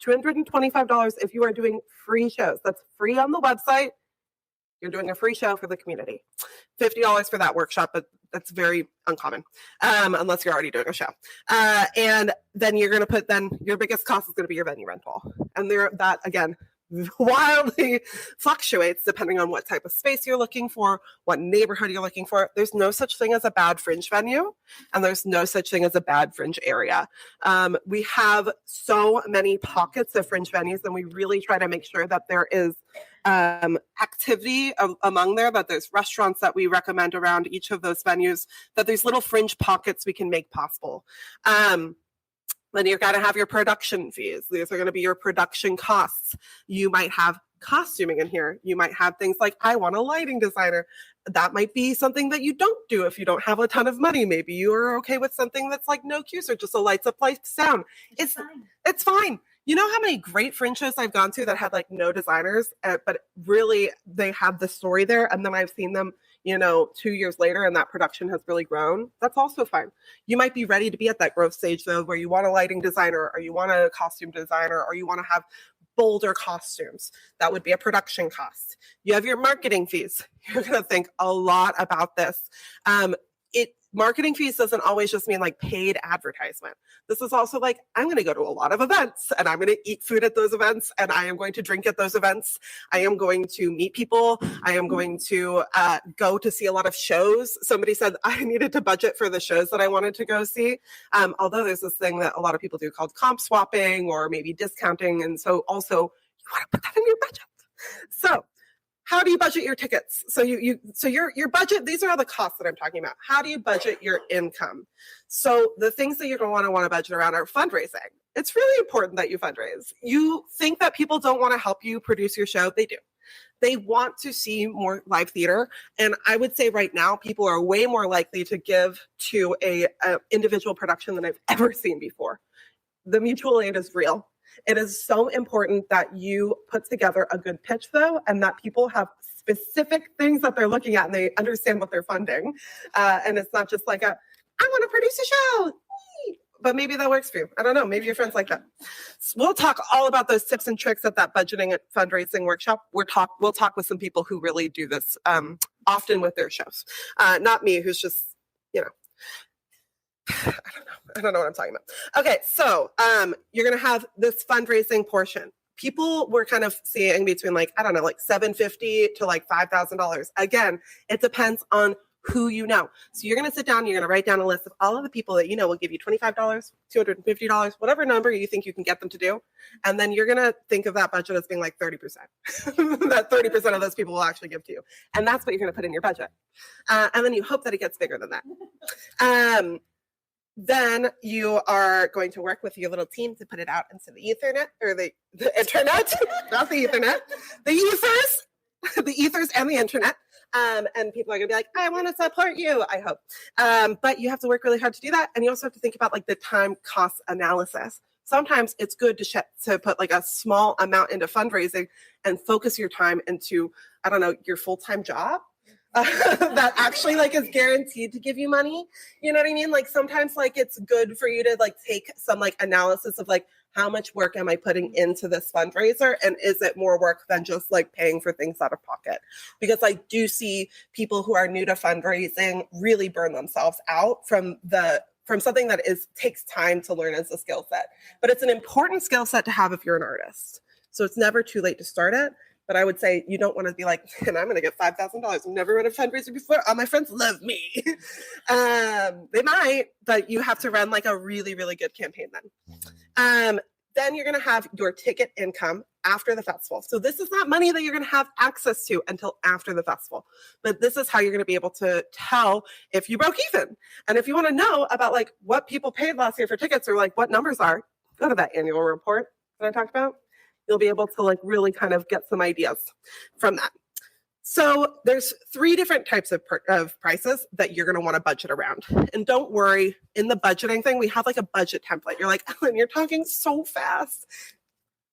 $225 if you are doing free shows. That's free on the website. You're doing a free show for the community. $50 for that workshop, but that's very uncommon unless you're already doing a show. And then you're going to put, your biggest cost is going to be your venue rental. And that, again, wildly fluctuates depending on what type of space you're looking for, what neighborhood you're looking for. There's no such thing as a bad Fringe venue, and there's no such thing as a bad Fringe area. We have so many pockets of Fringe venues, and we really try to make sure that there is activity among there, that there's restaurants that we recommend around each of those venues, that there's little Fringe pockets we can make possible. Then you're going to have your production fees. These are going to be your production costs. You might have costuming in here. You might have things like, I want a lighting designer. That might be something that you don't do if you don't have a ton of money. Maybe you are okay with something that's like no cues or just a lights up, lights down. It's fine. You know how many great Fringe shows I've gone to that had like no designers, but really they have the story there, and then I've seen them, 2 years later, and that production has really grown. That's also fine. You might be ready to be at that growth stage though, where you want a lighting designer, or you want a costume designer, or you want to have bolder costumes. That would be a production cost. You have your marketing fees. You're going to think a lot about this. Marketing fees doesn't always just mean like paid advertisement. This is also like, I'm going to go to a lot of events, and I'm going to eat food at those events, and I am going to drink at those events. I am going to meet people. I am going to go to see a lot of shows. Somebody said I needed to budget for the shows that I wanted to go see. Although there's this thing that a lot of people do called comp swapping or maybe discounting. And so also you want to put that in your budget. So how do you budget your tickets? So your budget, these are all the costs that I'm talking about. How do you budget your income? So the things that you're going to want to budget around are fundraising. It's really important that you fundraise. You think that people don't want to help you produce your show? They do. They want to see more live theater. And I would say right now, people are way more likely to give to a individual production than I've ever seen before. The mutual aid is real. It is so important that you put together a good pitch, though, and that people have specific things that they're looking at and they understand what they're funding. And it's not just like I want to produce a show, but maybe that works for you. I don't know. Maybe your friends like that. So we'll talk all about those tips and tricks at that budgeting and fundraising workshop. We'll talk with some people who really do this often with their shows. Not me, who's just, I don't know what I'm talking about. Okay, so you're going to have this fundraising portion. People were kind of seeing between like $750 to like $5,000. Again, it depends on who you know. So you're going to sit down, you're going to write down a list of all of the people that you know will give you $25, $250, whatever number you think you can get them to do. And then you're going to think of that budget as being like 30%. That 30% of those people will actually give to you. And that's what you're going to put in your budget. And then you hope that it gets bigger than that. Then you are going to work with your little team to put it out into the Ethernet, or the internet, not the Ethernet, the ethers and the internet. And people are going to be like, I want to support you, I hope. But you have to work really hard to do that. And you also have to think about like the time cost analysis. Sometimes it's good to put like a small amount into fundraising and focus your time into, your full-time job. That actually like is guaranteed to give you money. You know what I mean? Like sometimes like it's good for you to like take some like analysis of like, how much work am I putting into this fundraiser? And is it more work than just like paying for things out of pocket? Because I do see people who are new to fundraising really burn themselves out from something that takes time to learn as a skill set. But it's an important skill set to have if you're an artist. So it's never too late to start it. But I would say you don't want to be like, and I'm going to get $5,000. I've never run a fundraiser before. All my friends love me. They might, but you have to run like a really, really good campaign then. Then you're going to have your ticket income after the festival. So this is not money that you're going to have access to until after the festival. But this is how you're going to be able to tell if you broke even. And if you want to know about like what people paid last year for tickets or like what numbers are, go to that annual report that I talked about. You'll be able to like really kind of get some ideas from that. So there's 3 different types of prices that you're going to want to budget around. And don't worry, in the budgeting thing, we have like a budget template. You're like, Ellen, you're talking so fast.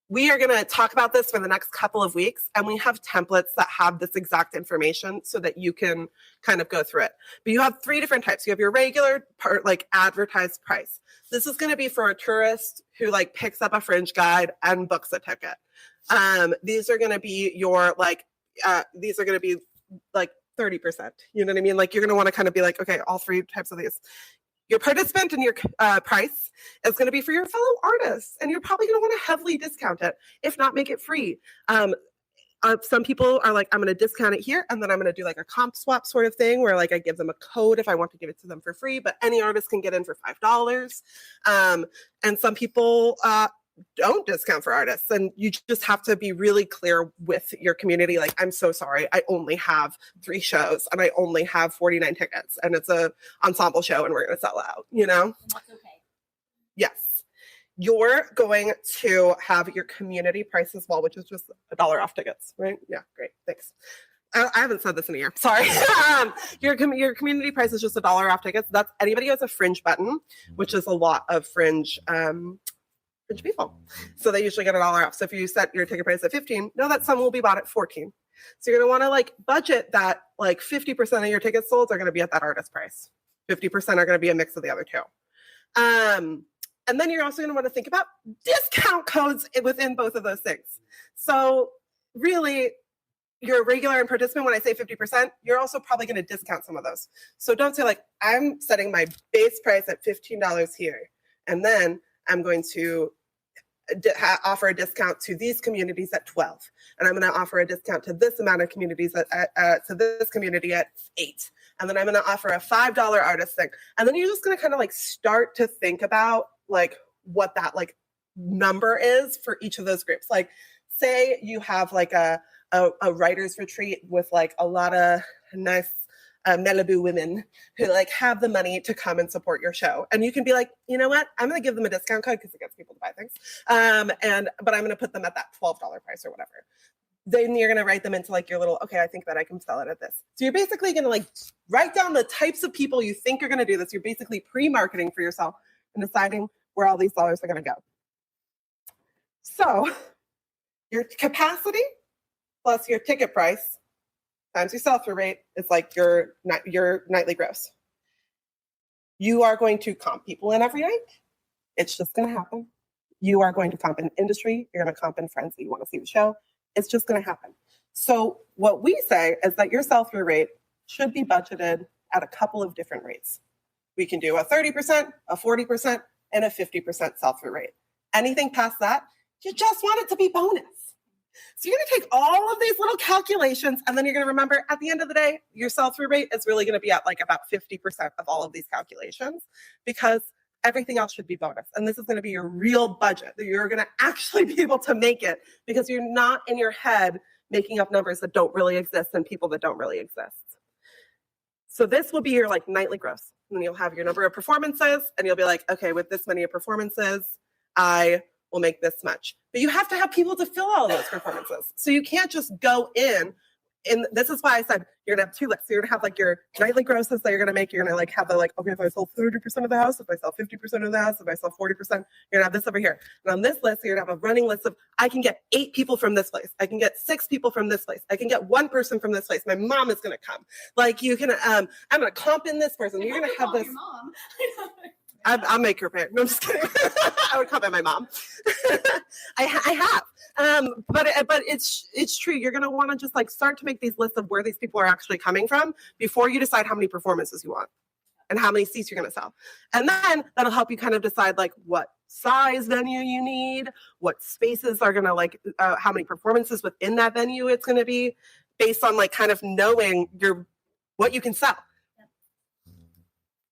We are going to talk about this for the next couple of weeks, and we have templates that have this exact information so that you can kind of go through it. But you have 3 different types. You have your regular like advertised price. This is going to be for a tourist who like picks up a Fringe guide and books a ticket. These are going to be your like, these are going to be like 30%. You know what I mean? Like you're going to want to kind of be like, okay, all 3 types of these. Your participant and your price is going to be for your fellow artists, and you're probably going to want to heavily discount it, if not make it free. Some people are like, I'm going to discount it here, and then I'm going to do like a comp swap sort of thing where like I give them a code if I want to give it to them for free, but any artist can get in for $5. And some people don't discount for artists, and you just have to be really clear with your community. Like, I'm so sorry, I only have 3 shows and I only have 49 tickets, and it's a ensemble show and we're going to sell out, you know? And that's okay. Yes. You're going to have your community price as well, which is just $1 off tickets, right? Yeah, great, thanks. I haven't said this in a year. Sorry. Your community price is just $1 off tickets. That's anybody who has a Fringe button, which is a lot of Fringe Fringe people. So they usually get $1 off. So if you set your ticket price at 15, know that some will be bought at 14. So you're going to want to like budget that like 50% of your tickets sold are going to be at that artist price. 50% are going to be a mix of the other two. And then you're also going to want to think about discount codes within both of those things. So really, you're a regular and participant. When I say 50%, you're also probably going to discount some of those. So don't say like, I'm setting my base price at $15 here, and then I'm going to offer a discount to these communities at 12, and I'm going to offer a discount to this amount of communities to this community at 8, and then I'm going to offer a $5 artist thing, and then you're just going to kind of like start to think about like what that like number is for each of those groups. Like, say you have like a writer's retreat with like a lot of nice Malibu women who like have the money to come and support your show. And you can be like, you know what? I'm going to give them a discount code because it gets people to buy things. But I'm going to put them at that $12 price or whatever. Then you're going to write them into like your little, okay, I think that I can sell it at this. So you're basically going to like write down the types of people you think are going to do this. You're basically pre-marketing for yourself and deciding where all these dollars are going to go. So your capacity plus your ticket price times your sell-through rate is like your nightly gross. You are going to comp people in every night. It's just going to happen. You are going to comp in industry. You're going to comp in friends that you want to see the show. It's just going to happen. So what we say is that your sell-through rate should be budgeted at a couple of different rates. We can do a 30%, a 40%, and a 50% sell-through rate. Anything past that, you just want it to be bonus. So you're going to take all of these little calculations, and then you're going to remember at the end of the day, your sell-through rate is really going to be at like about 50% of all of these calculations, because everything else should be bonus. And this is going to be your real budget that you're going to actually be able to make it, because you're not in your head making up numbers that don't really exist and people that don't really exist. So this will be your like nightly gross. And you'll have your number of performances, and you'll be like, okay, with this many performances, I will make this much. But you have to have people to fill all those performances. So you can't just go in. And this is why I said you're gonna have two lists. So you're gonna have like your nightly grosses that you're gonna make. You're gonna like have the like, okay, if I sell 30% of the house, if I sell 50% of the house, if I sell 40%, you're gonna have this over here. And on this list, you're gonna have a running list of, I can get 8 people from this place. I can get 6 people from this place. I can get 1 person from this place. My mom is gonna come. Like you can, I'm gonna comp in this person. You're gonna have this. I'll make her pay. No, I'm just kidding. I would comp in my mom. I have. But it's true. You're going to want to just like start to make these lists of where these people are actually coming from before you decide how many performances you want and how many seats you're going to sell. And then that'll help you kind of decide like what size venue you need, what spaces are going to like, how many performances within that venue it's going to be, based on like kind of knowing what you can sell.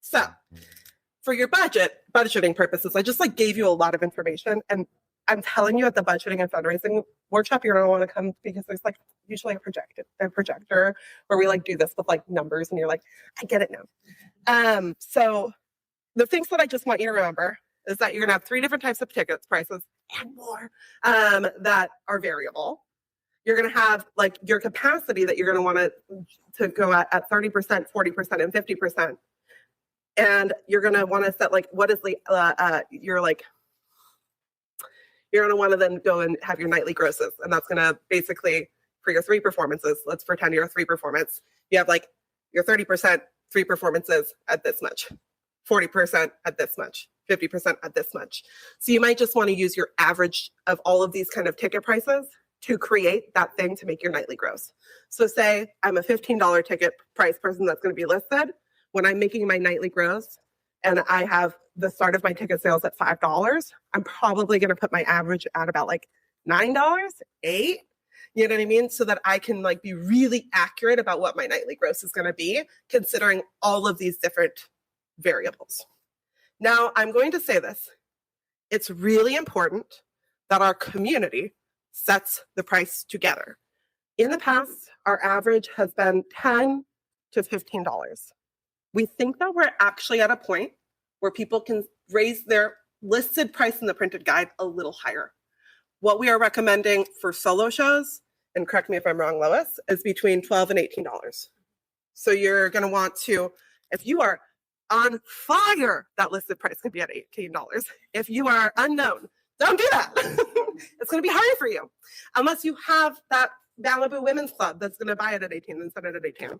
So for your budgeting purposes, I just like gave you a lot of information, and I'm telling you at the budgeting and fundraising workshop, you're going to want to come because there's like usually a projector where we like do this with like numbers, and you're like, I get it now. So the things that I just want you to remember is that you're going to have 3 different types of tickets prices and more that are variable. You're going to have like your capacity that you're going to want to go at 30%, 40%, and 50%. And you're going to want to set like, what is the, you're going to want to then go and have your nightly grosses. And that's going to basically, for your 3 performances, let's pretend you're a 3 performance. You have like your 30%, 3 performances at this much, 40% at this much, 50% at this much. So you might just want to use your average of all of these kind of ticket prices to create that thing to make your nightly gross. So say I'm a $15 ticket price person that's going to be listed. When I'm making my nightly gross and I have the start of my ticket sales at $5, I'm probably going to put my average at about like $9, $8, you know what I mean? So that I can like be really accurate about what my nightly gross is going to be, considering all of these different variables. Now, I'm going to say this. It's really important that our community sets the price together. In the past, our average has been $10 to $15. We think that we're actually at a point where people can raise their listed price in the printed guide a little higher. What we are recommending for solo shows, and correct me if I'm wrong, Lois, is between $12 and $18. So you're going to want to, if you are on fire, that listed price could be at $18. If you are unknown, Don't do that. It's going to be harder for you unless you have that Malibu Women's Club that's going to buy it at 18 and send it at 18.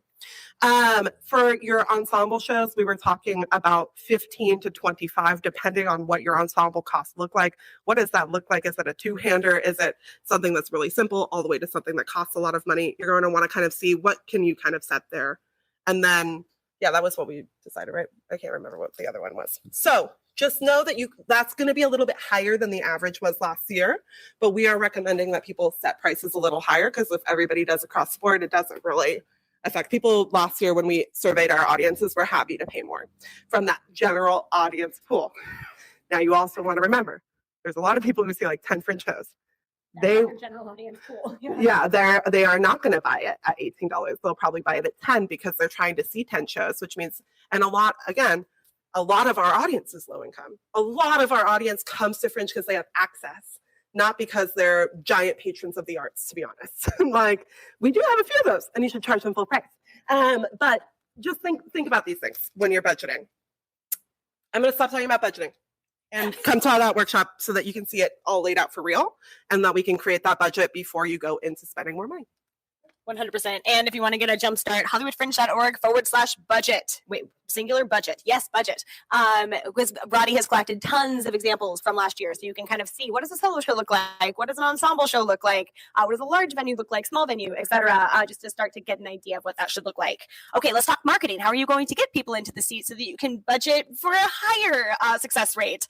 For your ensemble shows, we were talking about 15 to 25, depending on what your ensemble costs look like. What does that look like? Is it a two-hander? Is it something that's really simple all the way to something that costs a lot of money? You're going to want to kind of see what can you kind of set there. And then, yeah, that was what we decided, right? I can't remember what the other one was. So just know that that's going to be a little bit higher than the average was last year, but we are recommending that people set prices a little higher because if everybody does across the board, it doesn't really affect people. Last year when we surveyed our audiences, we're happy to pay more from that general audience pool. Now you also want to remember, there's a lot of people who see like 10 Fringe shows. General audience pool. Yeah, they are not going to buy it at $18. They'll probably buy it at 10 because they're trying to see 10 shows, which means, and a lot of our audience is low income. A lot of our audience comes to Fringe because they have access, not because they're giant patrons of the arts, to be honest. Like, we do have a few of those, and you should charge them full price. But just think about these things when you're budgeting. I'm going to stop talking about budgeting and come to that workshop so that you can see it all laid out for real and that we can create that budget before you go into spending more money. 100%. And if you want to get a jump start, hollywoodfringe.org/budget. Wait, singular budget. Yes, budget. Because Roddy has collected tons of examples from last year. So you can kind of see, what does a solo show look like? What does an ensemble show look like? What does a large venue look like? Small venue, etc. Just to start to get an idea of what that should look like. Okay, let's talk marketing. How are you going to get people into the seat so that you can budget for a higher success rate?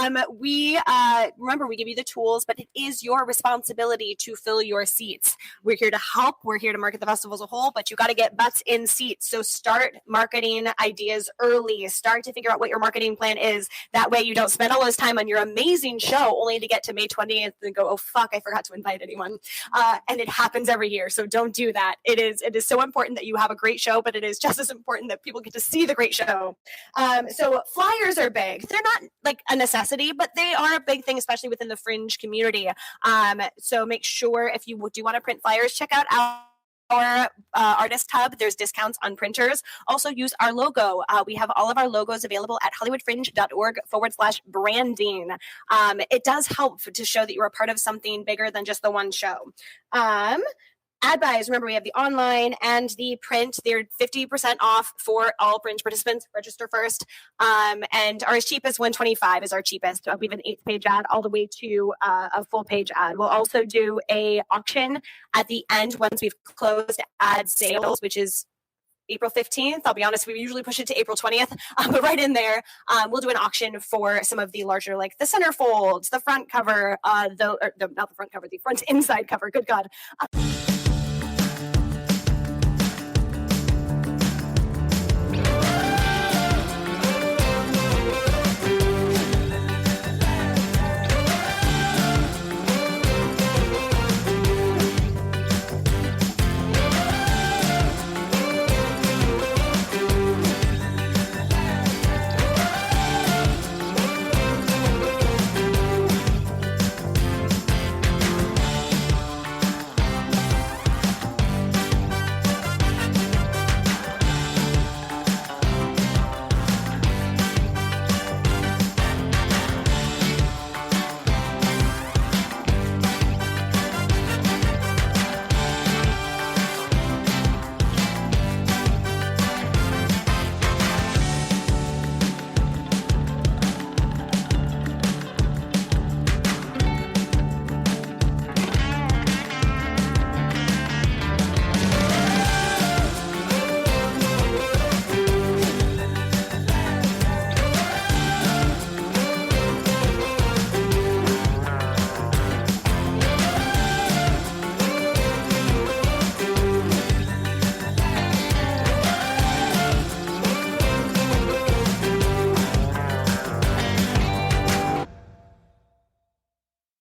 Remember, we give you the tools, but it is your responsibility to fill your seats. We're here to help. We're here to market the festival as a whole, but you got to get butts in seats. So start marketing ideas early. Start to figure out what your marketing plan is. That way you don't spend all this time on your amazing show only to get to May 20th and go, oh, fuck, I forgot to invite anyone. And it happens every year. So don't do that. It is so important that you have a great show, but it is just as important that people get to see the great show. So flyers are big. They're not like a necessity, but they are a big thing, especially within the Fringe community. So make sure if you do want to print flyers, check out our artist hub. There's discounts on printers. Also use our logo. We have all of our logos available at hollywoodfringe.org/branding. It does help to show that you're a part of something bigger than just the one show. Ad buys, remember we have the online and the print. They're 50% off for all Fringe participants. Register first. And our cheapest, $125 is our cheapest. We have an 8-page ad all the way to a full page ad. We'll also do a auction at the end once we've closed ad sales, which is April 15th. I'll be honest, we usually push it to April 20th, but right in there, we'll do an auction for some of the larger, like the centerfolds, the front cover, not the front cover, the front inside cover. Good God.